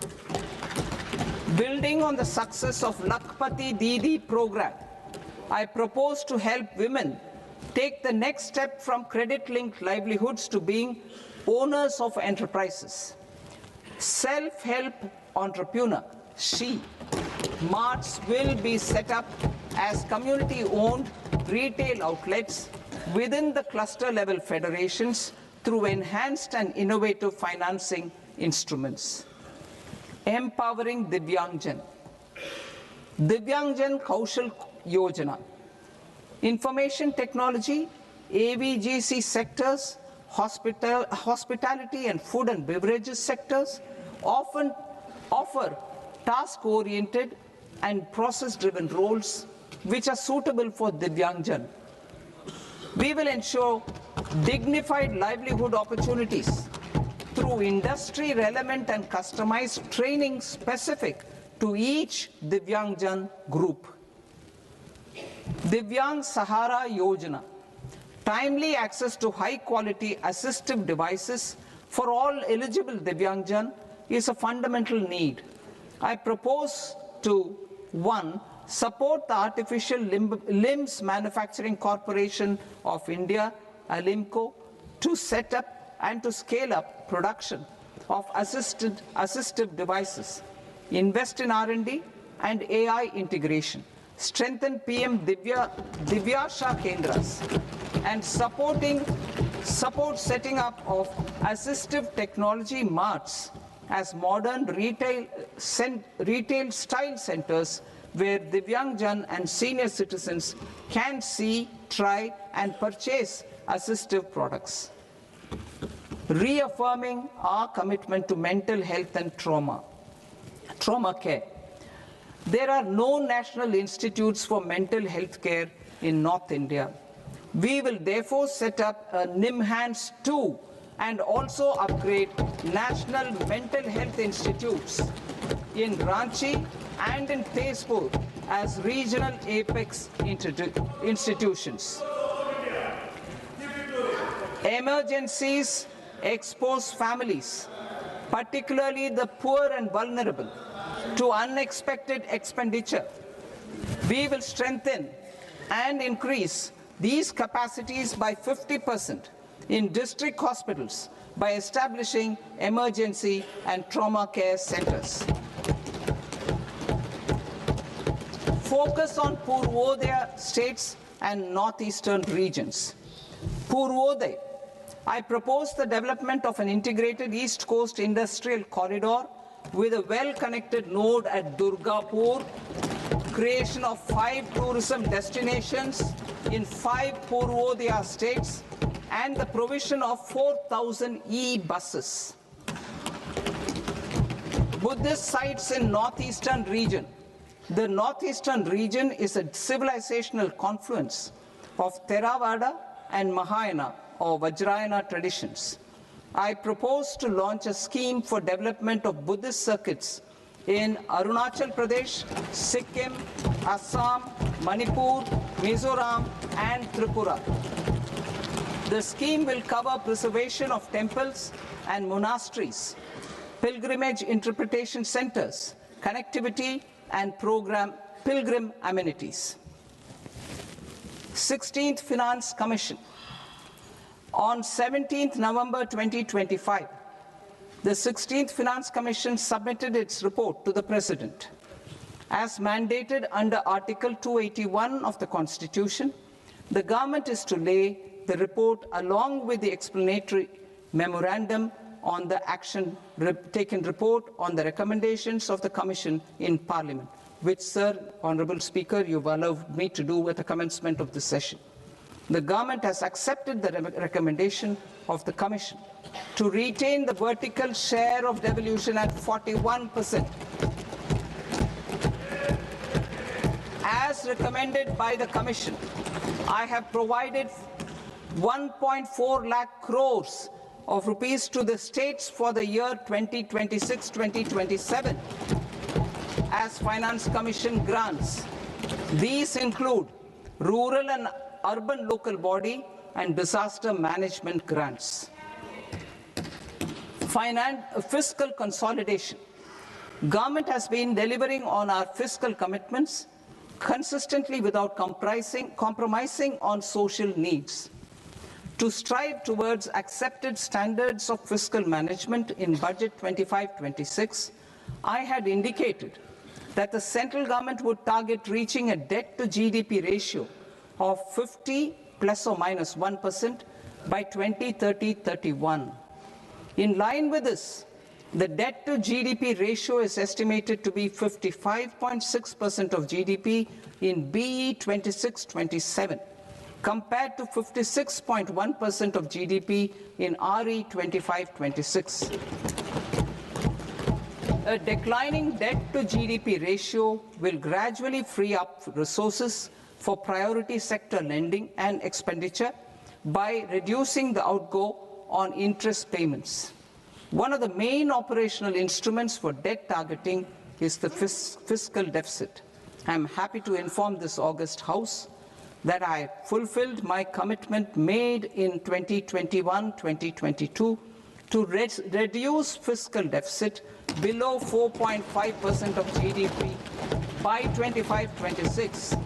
Building on the success of Lakpati Didi program, I propose to help women take the next step from credit-linked livelihoods to being owners of enterprises. Self-help entrepreneur, She Marts will be set up as community-owned retail outlets within the cluster-level federations through enhanced and innovative financing instruments. Empowering Divyangjan. Divyangjan Kaushal Yojana. Information technology, AVGC sectors, hospitality and food and beverages sectors often offer task-oriented and process-driven roles which are suitable for Divyangjan. We will ensure dignified livelihood opportunities through industry-relevant and customized training specific to each Divyangjan group. Divyang Sahara Yojana. Timely access to high-quality assistive devices for all eligible Divyangjan is a fundamental need. I propose to 1. Support the Artificial Limbs Manufacturing Corporation of India, ALIMCO, to set up and to scale up production of assistive devices, invest in R&D and AI integration, strengthen PM Divyasha Kendras, and support setting up of assistive technology marts as modern retail style centers where Divyangjan and senior citizens can see, try and purchase assistive products. Reaffirming our commitment to mental health and trauma care. There are no national institutes for mental health care in North India. We will therefore set up a NIMHANS 2 and also upgrade national mental health institutes in Ranchi and in Tezpur as regional apex institutions. Emergencies expose families, particularly the poor and vulnerable, to unexpected expenditure. We will strengthen and increase these capacities by 50% in district hospitals by establishing emergency and trauma care centers. Focus on Purvodaya states and northeastern regions. Purvodaya. I propose the development of an integrated East Coast industrial corridor with a well-connected node at Durgapur creation of 5 tourism destinations in 5 Purvodaya states, and the provision of 4,000 e-buses. Buddhist sites in northeastern region. The northeastern region is a civilizational confluence of Theravada and Mahayana or Vajrayana traditions. I propose to launch a scheme for development of Buddhist circuits in Arunachal Pradesh, Sikkim, Assam, Manipur, Mizoram, and Tripura. The scheme will cover preservation of temples and monasteries, pilgrimage interpretation centers, connectivity, and pilgrim amenities. 16th Finance Commission. On 17th November 2025, the 16th Finance Commission submitted its report to the President. As mandated under Article 281 of the Constitution, the government is to lay the report along with the explanatory memorandum on the action taken report on the recommendations of the Commission in Parliament, which, Sir, Honourable Speaker, you've allowed me to do at the commencement of this session. The government has accepted the recommendation of the Commission to retain the vertical share of devolution at 41%. As recommended by the Commission, I have provided 1.4 lakh crores of rupees to the states for the year 2026-2027 as Finance Commission grants. These include rural and urban local body and disaster management grants. Fiscal consolidation. Government has been delivering on our fiscal commitments consistently without compromising on social needs. To strive towards accepted standards of fiscal management in Budget 25-26, I had indicated that the central government would target reaching a debt to GDP ratio of 50 plus or minus 1% by 2030-31. In line with this, the debt to GDP ratio is estimated to be 55.6% of GDP in BE 26-27, compared to 56.1% of GDP in RE 25-26. A declining debt to GDP ratio will gradually free up resources for priority sector lending and expenditure by reducing the outgo on interest payments. One of the main operational instruments for debt targeting is the fiscal deficit. I am happy to inform this august House that I fulfilled my commitment made in 2021-2022 to reduce fiscal deficit below 4.5% of GDP by 25-26.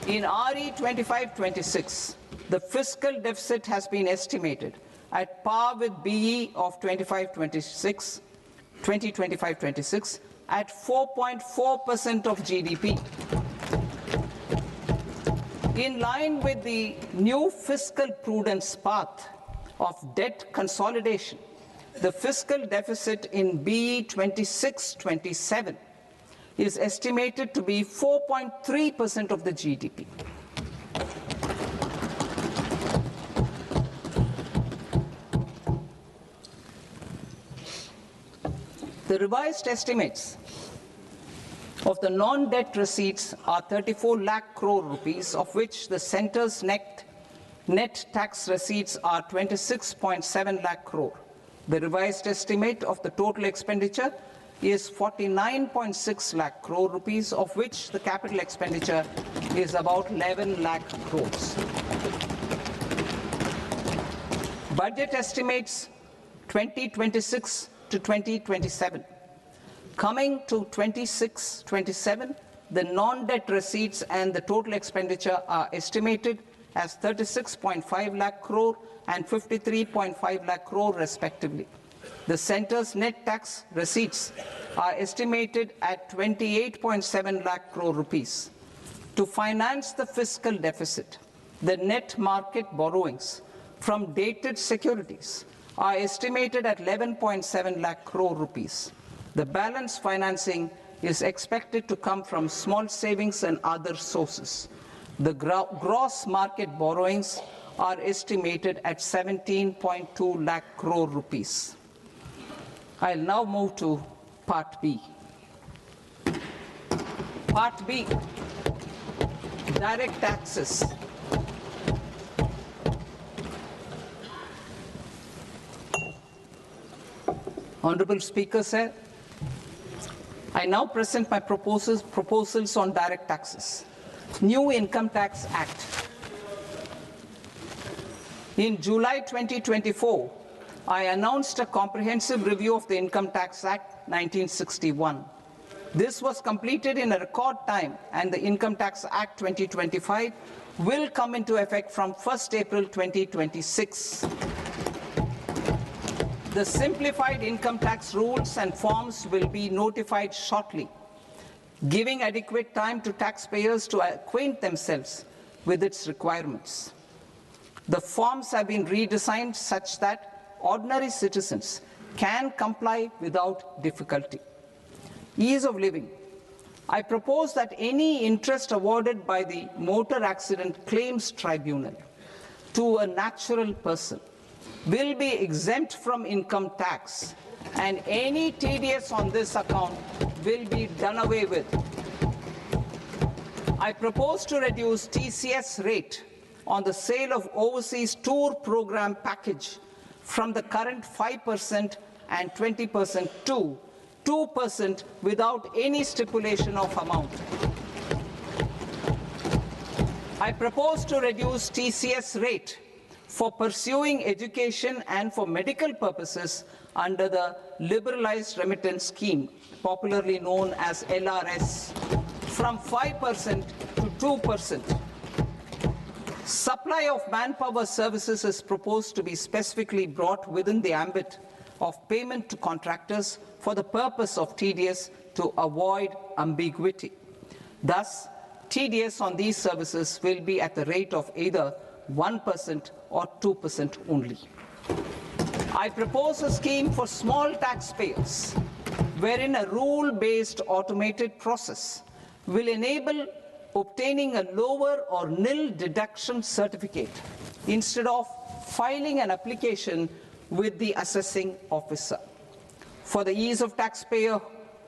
In RE 25-26, the fiscal deficit has been estimated at par with BE of 2025-26 at 4.4% of GDP. In line with the new fiscal prudence path of debt consolidation, the fiscal deficit in BE 26-27 is estimated to be 4.3% of the GDP. The revised estimates of the non-debt receipts are 34 lakh crore rupees, of which the centre's net tax receipts are 26.7 lakh crore. The revised estimate of the total expenditure is 49.6 lakh crore rupees, of which the capital expenditure is about 11 lakh crores. Budget estimates 2026 to 2027. Coming to 26-27, the non-debt receipts and the total expenditure are estimated as 36.5 lakh crore and 53.5 lakh crore respectively. The centre's net tax receipts are estimated at 28.7 lakh crore rupees. To finance the fiscal deficit, the net market borrowings from dated securities are estimated at 11.7 lakh crore rupees. The balance financing is expected to come from small savings and other sources. The gross market borrowings are estimated at 17.2 lakh crore rupees. I'll now move to Part B. Part B, direct taxes. Honorable Speaker, sir, I now present my proposals on direct taxes. New Income Tax Act. In July 2024, I announced a comprehensive review of the Income Tax Act 1961. This was completed in a record time, and the Income Tax Act 2025 will come into effect from 1st April 2026. The simplified income tax rules and forms will be notified shortly, giving adequate time to taxpayers to acquaint themselves with its requirements. The forms have been redesigned such that ordinary citizens can comply without difficulty. Ease of living. I propose that any interest awarded by the Motor Accident Claims Tribunal to a natural person will be exempt from income tax, and any TDS on this account will be done away with. I propose to reduce TCS rate on the sale of overseas tour program package from the current 5% and 20% to 2% without any stipulation of amount. I propose to reduce TCS rate for pursuing education and for medical purposes under the Liberalized Remittance Scheme, popularly known as LRS, from 5% to 2%. Supply of manpower services is proposed to be specifically brought within the ambit of payment to contractors for the purpose of TDS to avoid ambiguity. Thus, TDS on these services will be at the rate of either 1% or 2% only. I propose a scheme for small taxpayers, wherein a rule-based automated process will enable obtaining a lower or nil deduction certificate instead of filing an application with the assessing officer. For the ease of taxpayer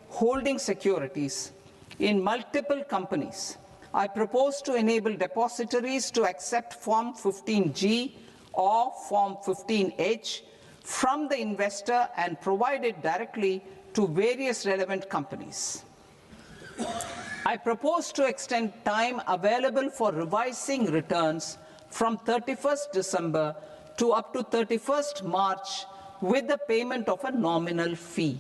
holding securities in multiple companies, I propose to enable depositories to accept Form 15G or Form 15H from the investor and provide it directly to various relevant companies. I propose to extend time available for revising returns from 31st December to up to 31st March with the payment of a nominal fee.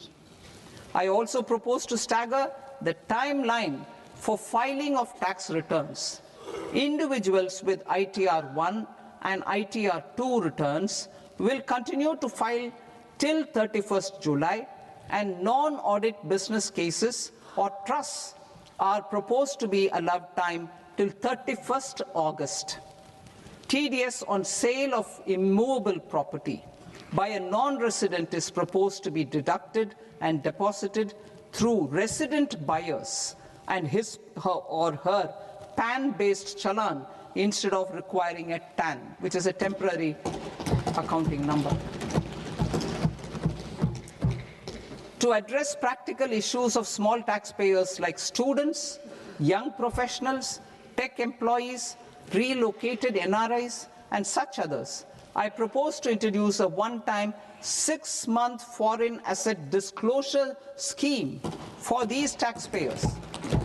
I also propose to stagger the timeline for filing of tax returns. Individuals with ITR 1 and ITR 2 returns will continue to file till 31st July, and non-audit business cases or trusts are proposed to be allowed time till 31st August. TDS on sale of immovable property by a non-resident is proposed to be deducted and deposited through resident buyers and his or her PAN-based challan instead of requiring a TAN, which is a temporary accounting number. To address practical issues of small taxpayers like students, young professionals, tech employees, relocated NRIs, and such others, I propose to introduce a one-time 6-month foreign asset disclosure scheme for these taxpayers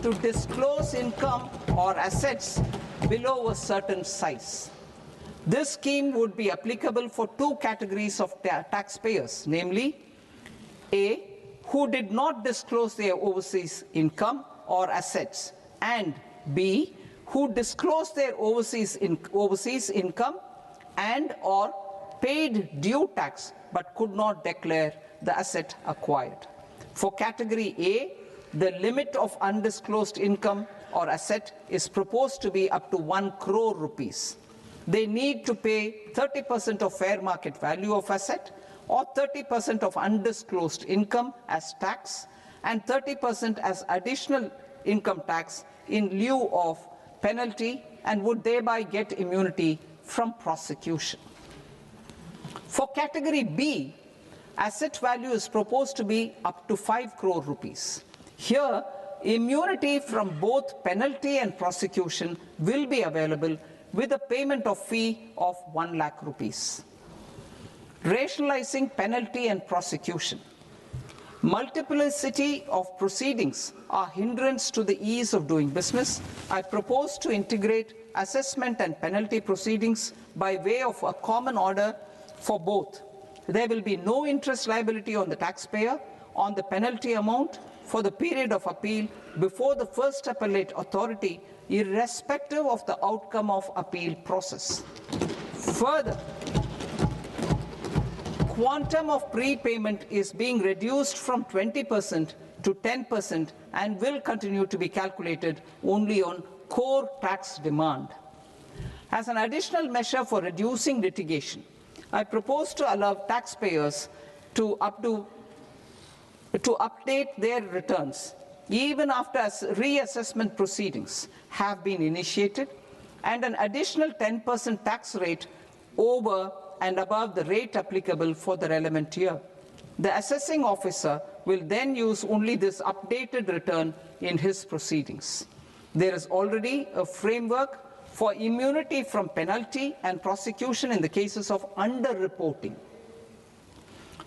to disclose income or assets below a certain size. This scheme would be applicable for two categories of taxpayers, namely A, who did not disclose their overseas income or assets, and B, who disclosed their overseas income and or paid due tax but could not declare the asset acquired. For category A, the limit of undisclosed income or asset is proposed to be up to 1 crore rupees. They need to pay 30% of fair market value of asset or 30% of undisclosed income as tax and 30% as additional income tax in lieu of penalty and would thereby get immunity from prosecution. For category B, asset value is proposed to be up to 5 crore rupees. Here, immunity from both penalty and prosecution will be available with a payment of fee of 1 lakh rupees. Rationalizing penalty and prosecution. Multiplicity of proceedings are hindrance to the ease of doing business. I propose to integrate assessment and penalty proceedings by way of a common order for both. There will be no interest liability on the taxpayer on the penalty amount for the period of appeal before the first appellate authority, irrespective of the outcome of appeal process. Further, quantum of prepayment is being reduced from 20% to 10% and will continue to be calculated only on core tax demand. As an additional measure for reducing litigation, I propose to allow taxpayers to update their returns even after reassessment proceedings have been initiated, and an additional 10% tax rate over and above the rate applicable for the relevant year. The assessing officer will then use only this updated return in his proceedings. There is already a framework for immunity from penalty and prosecution in the cases of underreporting.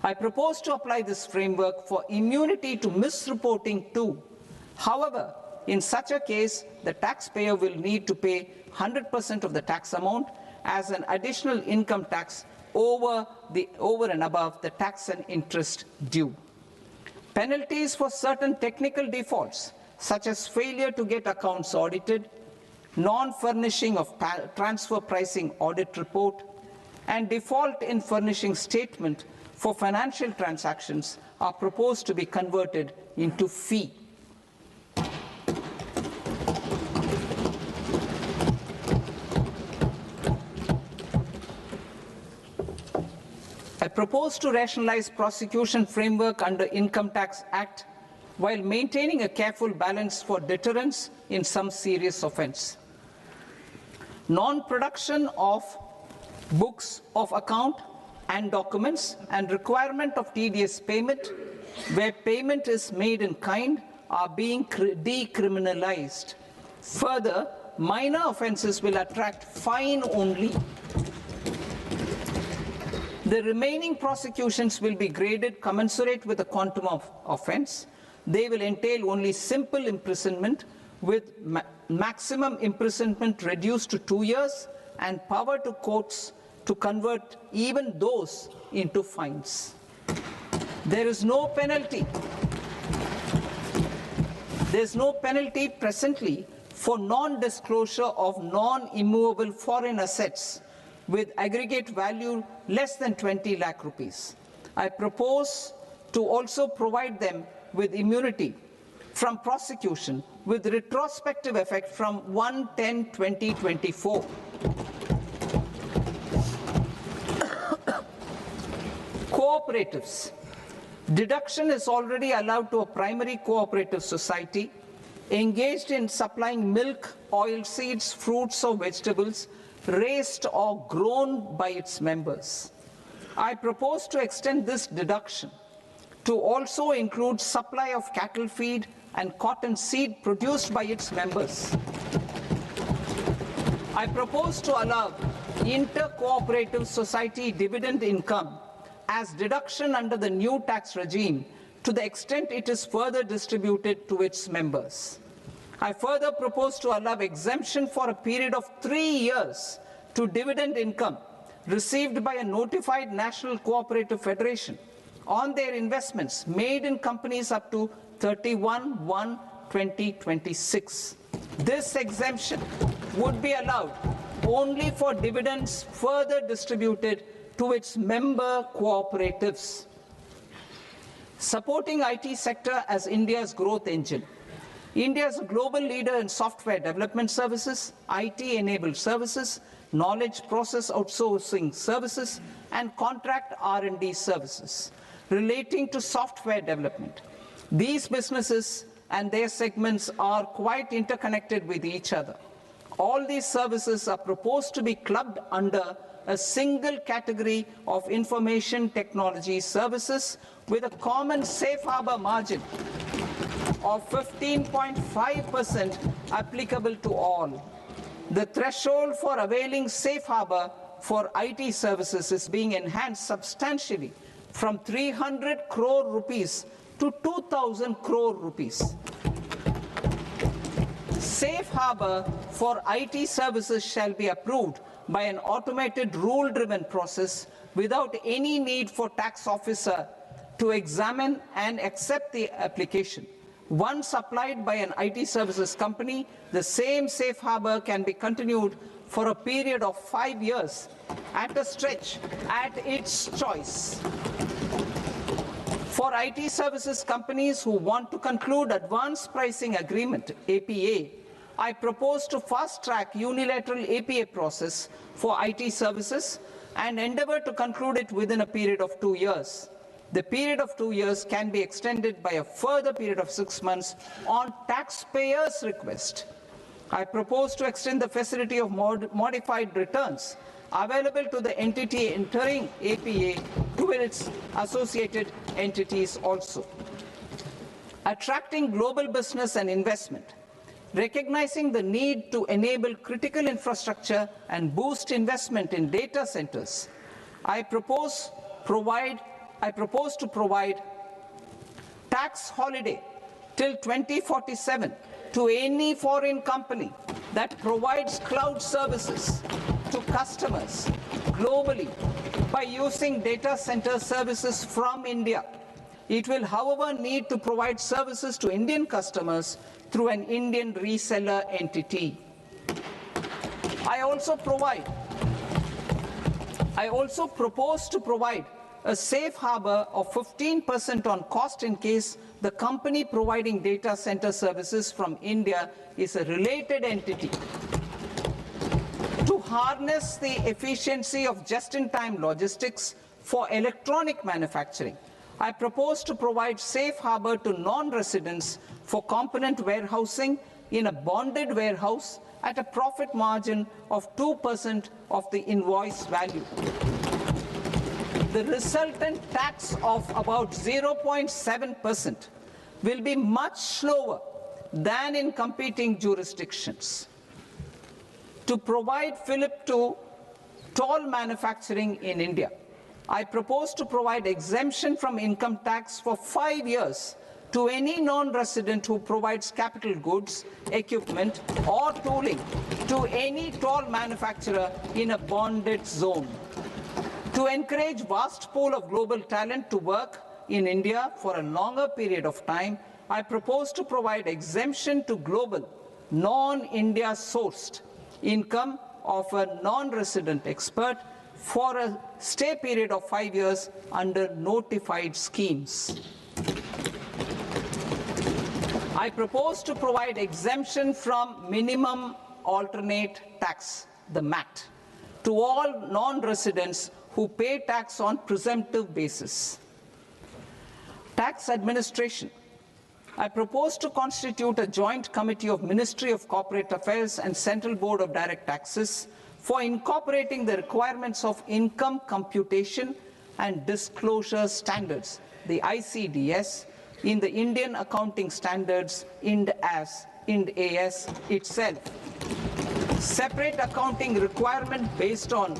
I propose to apply this framework for immunity to misreporting too. However, in such a case, the taxpayer will need to pay 100% of the tax amount as an additional income tax over and above the tax and interest due. Penalties for certain technical defaults, such as failure to get accounts audited, non-furnishing of transfer pricing audit report, and default in furnishing statement for financial transactions are proposed to be converted into fee. I propose to rationalize prosecution framework under Income Tax Act while maintaining a careful balance for deterrence in some serious offence. Non-production of books of account and documents and requirement of TDS payment where payment is made in kind are being decriminalized. Further, minor offences will attract fine only. The remaining prosecutions will be graded commensurate with the quantum of offence. They will entail only simple imprisonment with maximum imprisonment reduced to 2 years and power to courts to convert even those into fines. There is no penalty. There is no penalty presently for non-disclosure of non-immovable foreign assets with aggregate value less than 20 lakh rupees. I propose to also provide them with immunity from prosecution with retrospective effect from 1/10/2024. Cooperatives. Deduction is already allowed to a primary cooperative society engaged in supplying milk, oilseeds, fruits or vegetables raised or grown by its members. I propose to extend this deduction to also include supply of cattle feed and cotton seed produced by its members. I propose to allow inter-cooperative society dividend income as deduction under the new tax regime to the extent it is further distributed to its members. I further propose to allow exemption for a period of 3 years to dividend income received by a notified national cooperative federation on their investments made in companies up to 31/1/2026. This exemption would be allowed only for dividends further distributed to its member cooperatives. Supporting IT sector as India's growth engine. India is a global leader in software development services, IT-enabled services, knowledge process outsourcing services, and contract R&D services relating to software development. These businesses and their segments are quite interconnected with each other. All these services are proposed to be clubbed under a single category of information technology services with a common safe harbor margin of 15.5% applicable to all. The threshold for availing safe harbor for IT services is being enhanced substantially from 300 crore rupees to 2,000 crore rupees. Safe harbor for IT services shall be approved by an automated rule-driven process without any need for tax officer to examine and accept the application. Once applied by an IT services company, the same safe harbor can be continued for a period of 5 years at a stretch at its choice. For IT services companies who want to conclude advanced pricing agreement, APA, I propose to fast-track unilateral APA process for IT services and endeavor to conclude it within a period of 2 years. The period of 2 years can be extended by a further period of 6 months on taxpayers' request. I propose to extend the facility of modified returns available to the entity entering APA to its associated entities also. Attracting global business and investment. Recognizing the need to enable critical infrastructure and boost investment in data centers, I propose to provide tax holiday till 2047 to any foreign company that provides cloud services to customers globally by using data center services from India. It will, however, need to provide services to Indian customers through an Indian reseller entity. I also propose to provide a safe harbor of 15% on cost in case the company providing data center services from India is a related entity. To harness the efficiency of just-in-time logistics for electronic manufacturing, I propose to provide safe harbor to non-residents for component warehousing in a bonded warehouse at a profit margin of 2% of the invoice value. The resultant tax of about 0.7% will be much lower than in competing jurisdictions. To provide fillip to toll manufacturing in India, I propose to provide exemption from income tax for 5 years to any non-resident who provides capital goods, equipment, or tooling to any toll manufacturer in a bonded zone. To encourage vast pool of global talent to work in India for a longer period of time, I propose to provide exemption to global, non-India sourced income of a non-resident expert for a stay period of 5 years under notified schemes. I propose to provide exemption from minimum alternate tax, the MAT, to all non-residents who pay tax on presumptive basis. Tax administration. I propose to constitute a joint committee of Ministry of Corporate Affairs and Central Board of Direct Taxes for incorporating the requirements of income computation and disclosure standards, the ICDS, in the Indian Accounting Standards, IND-AS itself. Separate accounting requirement based on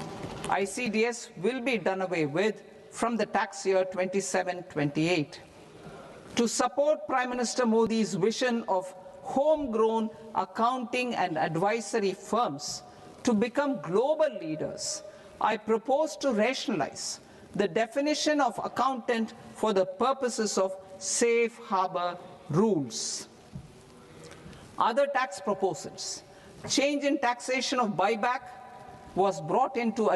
ICDS will be done away with from the tax year 27-28. To support Prime Minister Modi's vision of homegrown accounting and advisory firms to become global leaders, I propose to rationalize the definition of accountant for the purposes of safe harbor rules. Other tax proposals. Change in taxation of buyback was brought in to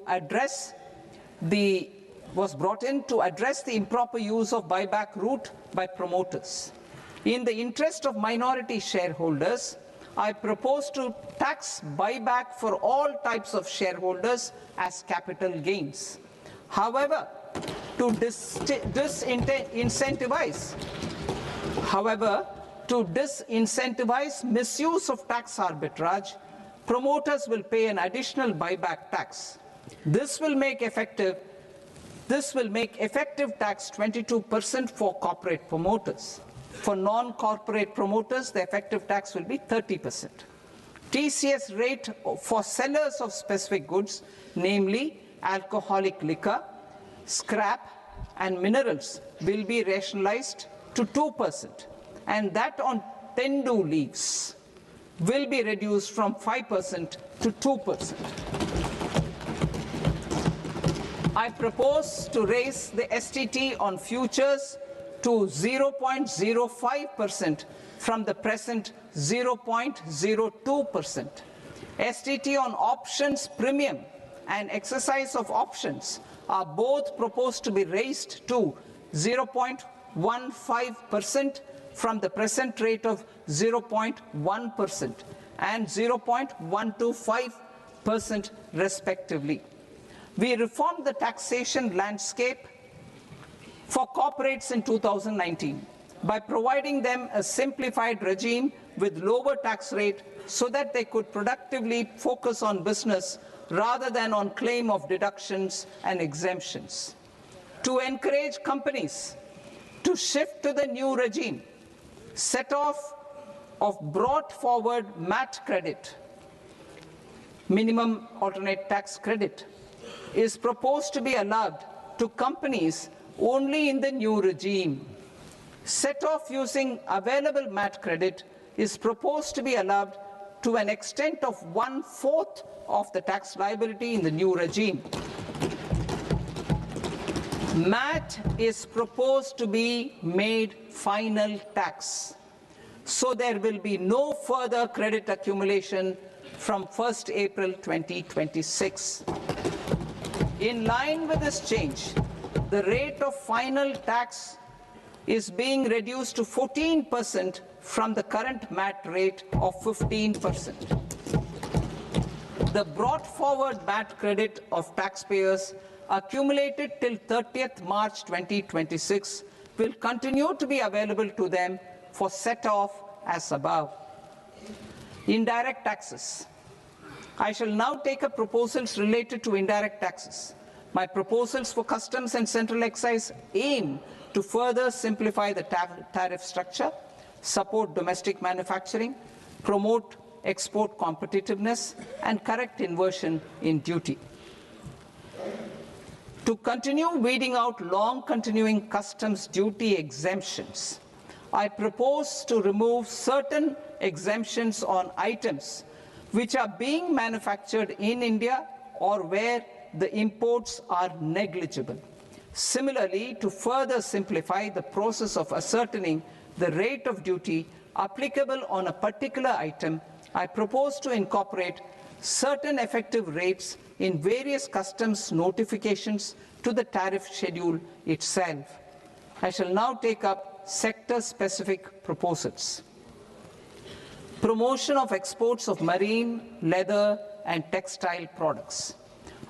address the improper use of buyback route by promoters. In the interest of minority shareholders, I propose to tax buyback for all types of shareholders as capital gains. However, to disincentivize misuse of tax arbitrage, promoters will pay an additional buyback tax. This will make effective tax 22% for corporate promoters. For non-corporate promoters, the effective tax will be 30%. TCS rate for sellers of specific goods, namely alcoholic liquor, scrap and minerals, will be rationalized to 2%, and that on tendu leaves will be reduced from 5% to 2%. I propose to raise the STT on futures to 0.05% from the present 0.02%. STT on options premium and exercise of options are both proposed to be raised to 0.15% from the present rate of 0.1% and 0.125% respectively. We reformed the taxation landscape for corporates in 2019 by providing them a simplified regime with lower tax rate so that they could productively focus on business rather than on claim of deductions and exemptions. To encourage companies to shift to the new regime, set-off of brought forward MAT credit, minimum alternate tax credit, is proposed to be allowed to companies only in the new regime. Set-off using available MAT credit is proposed to be allowed to an extent of 1/4 of the tax liability in the new regime. MAT is proposed to be made final tax, so there will be no further credit accumulation from 1st April 2026. In line with this change, the rate of final tax is being reduced to 14% from the current MAT rate of 15%. The brought forward MAT credit of taxpayers accumulated till 30th March 2026 will continue to be available to them for set-off as above. Indirect taxes. I shall now take up proposals related to indirect taxes. My proposals for customs and central excise aim to further simplify the tariff structure, support domestic manufacturing, promote export competitiveness, and correct inversion in duty. To continue weeding out long-continuing customs duty exemptions, I propose to remove certain exemptions on items which are being manufactured in India or where the imports are negligible. Similarly, to further simplify the process of ascertaining the rate of duty applicable on a particular item, I propose to incorporate certain effective rates in various customs notifications to the tariff schedule itself. I shall now take up sector-specific proposals. Promotion of exports of marine, leather, and textile products.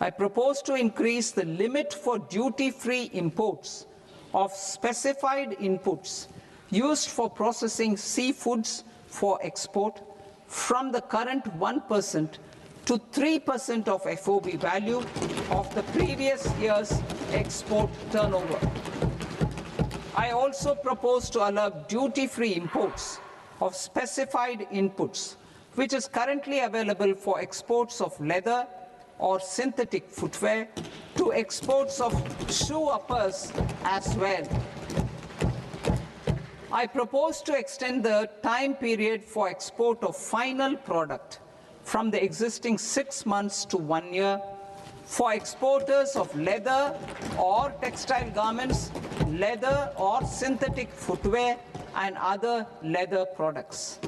I propose to increase the limit for duty-free imports of specified inputs used for processing seafoods for export from the current 1% to 3% of FOB value of the previous year's export turnover. I also propose to allow duty-free imports of specified inputs, which is currently available for exports of leather or synthetic footwear, to exports of shoe uppers as well. I propose to extend the time period for export of final product from the existing 6 months to 1 year for exporters of leather or textile garments, leather or synthetic footwear, and other leather products.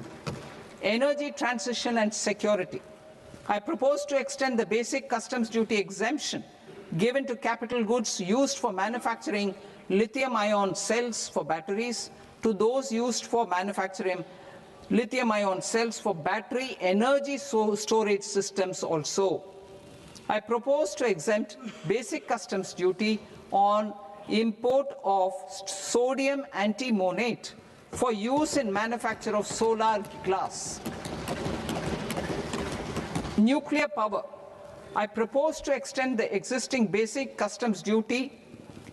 Energy transition and security. I propose to extend the basic customs duty exemption given to capital goods used for manufacturing lithium-ion cells for batteries to those used for manufacturing lithium-ion cells for battery energy storage systems also. I propose to exempt basic customs duty on import of sodium antimonate for use in manufacture of solar glass. Nuclear power. I propose to extend the existing basic customs duty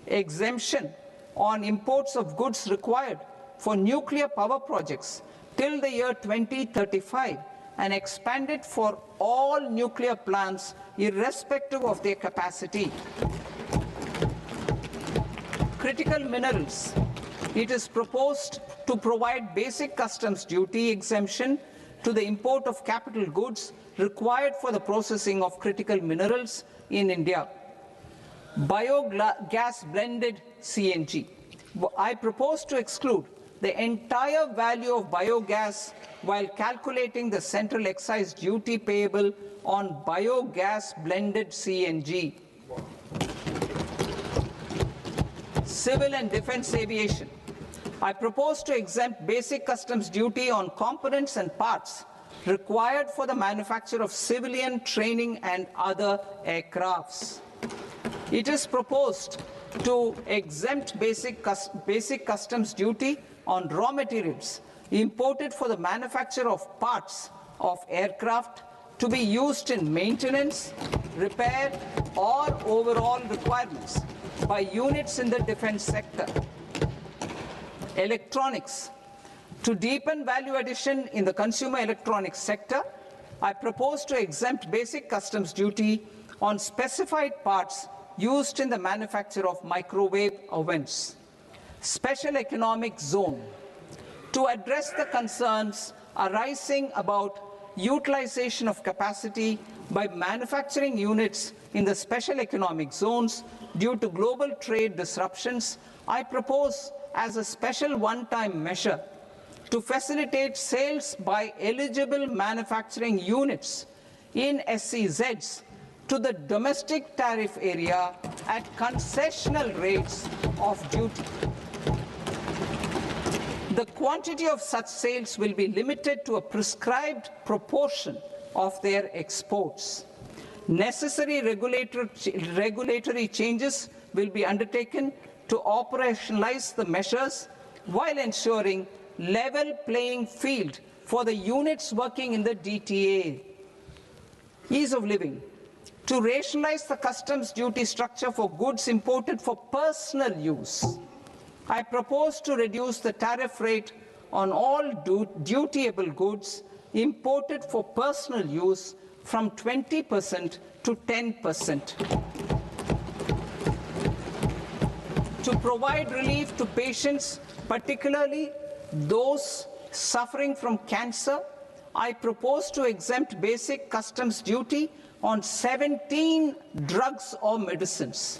exemption on imports of goods required for nuclear power projects till the year 2035 and expand it for all nuclear plants irrespective of their capacity. Critical minerals. It is proposed to provide basic customs duty exemption to the import of capital goods required for the processing of critical minerals in India. Biogas blended CNG. I propose to exclude the entire value of biogas while calculating the central excise duty payable on biogas blended CNG. Civil and defense aviation. I propose to exempt basic customs duty on components and parts required for the manufacture of civilian training and other aircrafts. It is proposed to exempt basic customs duty on raw materials imported for the manufacture of parts of aircraft to be used in maintenance, repair, or overall requirements by units in the defense sector. Electronics. To deepen value addition in the consumer electronics sector, I propose to exempt basic customs duty on specified parts used in the manufacture of microwave ovens. Special economic zone. To address the concerns arising about utilization of capacity by manufacturing units in the special economic zones due to global trade disruptions, I propose as a special one-time measure to facilitate sales by eligible manufacturing units in SEZs to the domestic tariff area at concessional rates of duty. The quantity of such sales will be limited to a prescribed proportion of their exports. Necessary regulatory changes will be undertaken to operationalize the measures while ensuring level playing field for the units working in the DTA. Ease of living. To rationalize the customs duty structure for goods imported for personal use, I propose to reduce the tariff rate on all dutiable goods imported for personal use from 20% to 10%. To provide relief to patients, particularly those suffering from cancer, I propose to exempt basic customs duty on 17 drugs or medicines.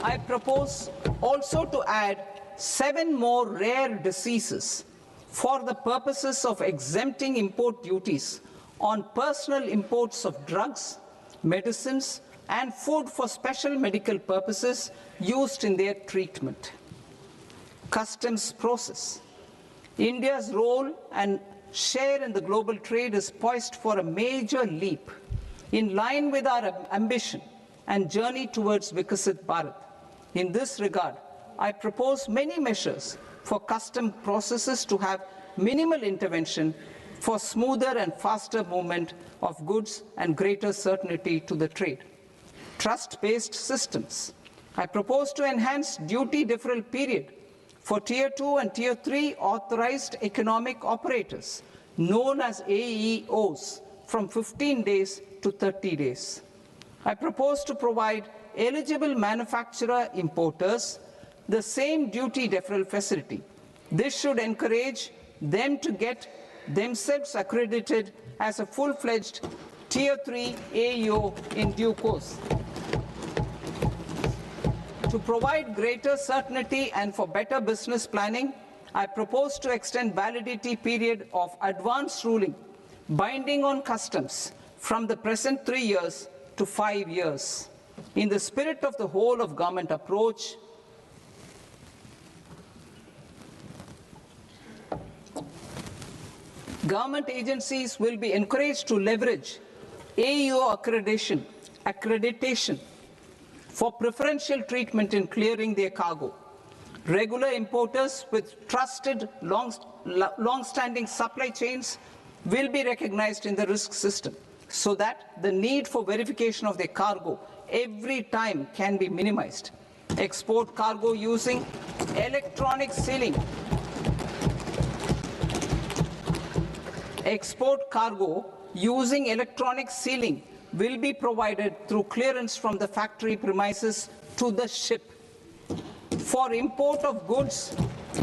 I propose also to add 7 more rare diseases for the purposes of exempting import duties on personal imports of drugs, medicines, and food for special medical purposes used in their treatment. Customs process. India's role and share in the global trade is poised for a major leap in line with our ambition and journey towards Vikasit Bharat. In this regard, I propose many measures for custom processes to have minimal intervention for smoother and faster movement of goods and greater certainty to the trade. Trust-based systems. I propose to enhance duty deferral period for Tier 2 and Tier 3 authorized economic operators, known as AEOs, from 15 days to 30 days. I propose to provide eligible manufacturer importers the same duty deferral facility. This should encourage them to get themselves accredited as a full-fledged Tier 3 AEO in due course. To provide greater certainty and for better business planning, I propose to extend validity period of advance ruling binding on customs from the present 3 years to 5 years. In the spirit of the whole of government approach, government agencies will be encouraged to leverage AEO accreditation accreditation for preferential treatment in clearing their cargo. Regular importers with trusted, long-standing supply chains will be recognized in the risk system so that the need for verification of their cargo every time can be minimized. Export cargo using electronic sealing. Export cargo using electronic sealing will be provided through clearance from the factory premises to the ship. For import of goods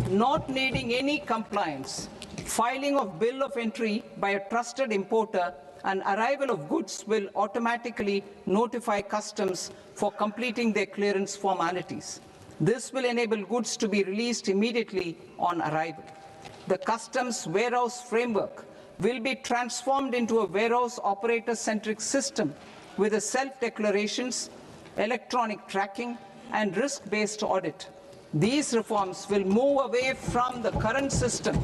not needing any compliance, filing of bill of entry by a trusted importer and arrival of goods will automatically notify customs for completing their clearance formalities. This will enable goods to be released immediately on arrival. The customs warehouse framework will be transformed into a warehouse operator-centric system with a self-declarations, electronic tracking, and risk-based audit. These reforms will move away from the current system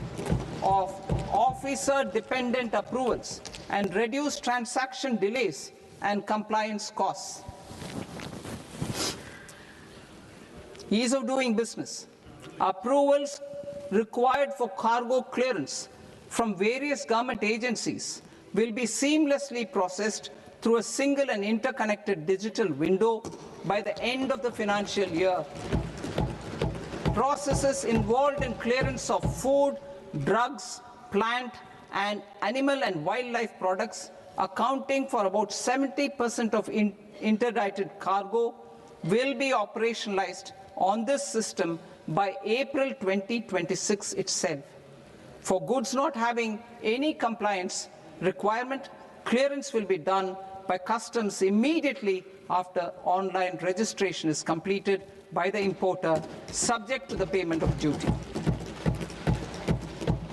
of officer-dependent approvals and reduce transaction delays and compliance costs. Ease of doing business. Approvals required for cargo clearance from various government agencies will be seamlessly processed through a single and interconnected digital window by the end of the financial year. Processes involved in clearance of food, drugs, plant, and animal and wildlife products, accounting for about 70% of interdicted cargo, will be operationalized on this system by April 2026 itself. For goods not having any compliance requirement, clearance will be done by customs immediately after online registration is completed by the importer, subject to the payment of duty.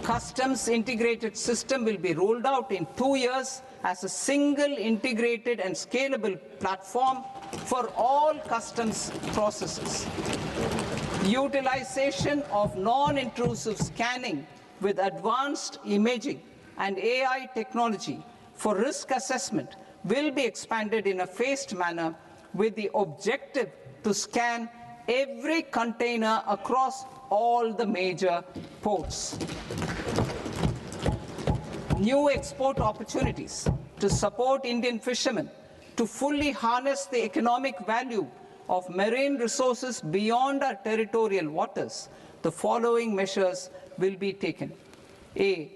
Customs integrated system will be rolled out in 2 years as a single integrated and scalable platform for all customs processes. Utilization of non-intrusive scanning with advanced imaging and AI technology for risk assessment will be expanded in a phased manner with the objective to scan every container across all the major ports. New export opportunities to support Indian fishermen to fully harness the economic value of marine resources beyond our territorial waters. The following measures will be taken. A.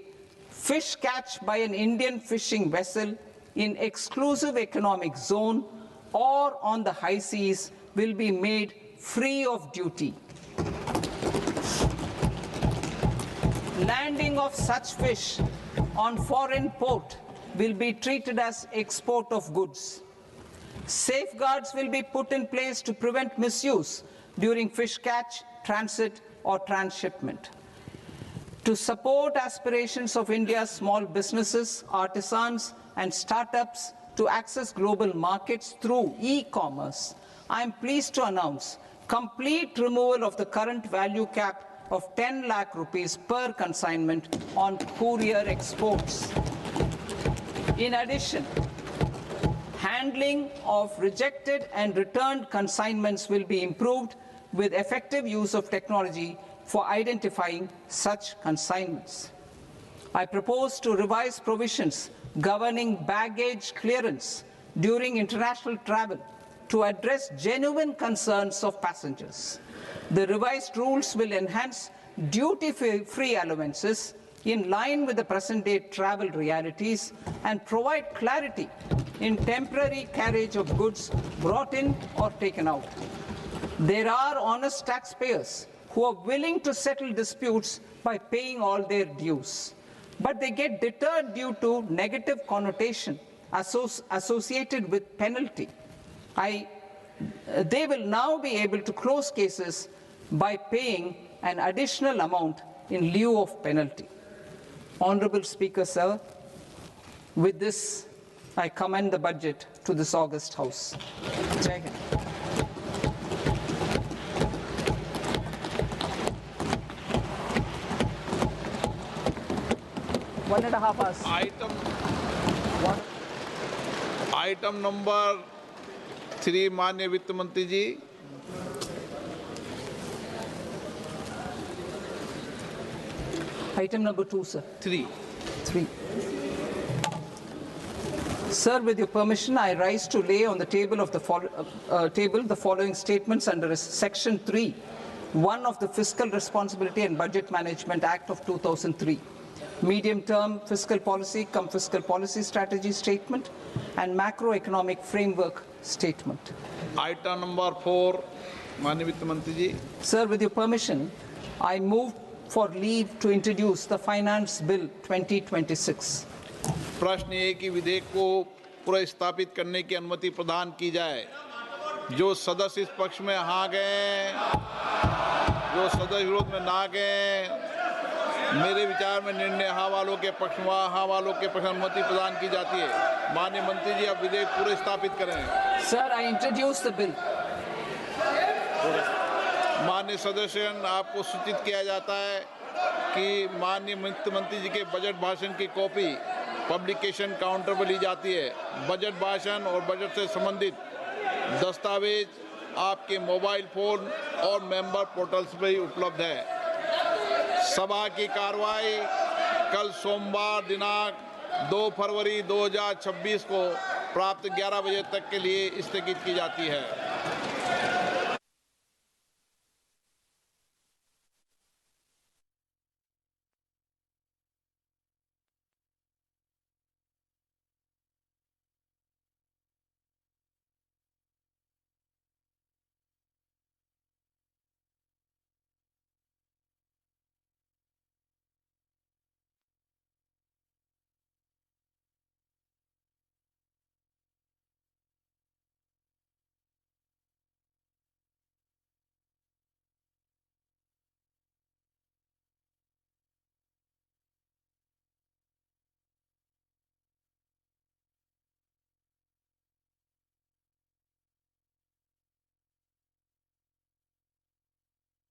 Fish catch by an Indian fishing vessel in exclusive economic zone or on the high seas will be made free of duty. Landing of such fish on foreign port will be treated as export of goods. Safeguards will be put in place to prevent misuse during fish catch, transit, or transshipment. To support aspirations of India's small businesses, artisans, and startups to access global markets through e-commerce, I am pleased to announce complete removal of the current value cap of 10 lakh rupees per consignment on courier exports. In addition, handling of rejected and returned consignments will be improved with effective use of technology for identifying such consignments. I propose to revise provisions governing baggage clearance during international travel to address genuine concerns of passengers. The revised rules will enhance duty-free allowances in line with the present-day travel realities and provide clarity in temporary carriage of goods brought in or taken out. There are honest taxpayers who are willing to settle disputes by paying all their dues, but they get deterred due to negative connotation associated with penalty. They will now be able to close cases by paying an additional amount in lieu of penalty. Honorable Speaker, sir, with this, I commend the budget to this august House. Jai Hind. One and a half hours. Item number 3 माननीय वित्त मंत्री जी। Item number 2, sir. 3। 3. Sir, with your permission, I rise to lay on the table of the the following statements under Section 3, 1 of the Fiscal Responsibility and Budget Management Act of 2003. Medium-term fiscal policy cum fiscal policy strategy statement and macroeconomic framework statement. Item number 4 माननीय वित्त मंत्री जी। Sir, with your permission, I move for leave to introduce the Finance Bill 2026. प्रश्न ये कि विधेयक को पुनर्स्थापित करने की अनुमति प्रदान की जाए। जो सदस्य इस पक्ष में हाँ गए, जो सदस्य विरोध में ना गए, मेरे विचार में निर्णय हाँ वालों के पक्ष में, हाँ वालों के पक्ष में अनुमति प्रदान की जाती है। माननीय मंत्री जी, अब विधेयक पुनर्स्थापित करें। Sir, I introduce the bill. माननीय सदस्यगण, आपको सूचित किया जाता है कि माननीय वित्त मंत्री जी के बजट भाषण की कॉपी पब्लिकेशन काउंटर पर ली जाती है। बजट भाषण और बजट से संबंधित दस्तावेज आपके मोबाइल फोन और मेंबर पोर्टल्स पर ही उपलब्ध है। सभा की कार्रवाई कल सोमवार दिनांक 2 फरवरी 2026 को प्राप्त 11 बजे तक के लिए स्थगित की जाती है।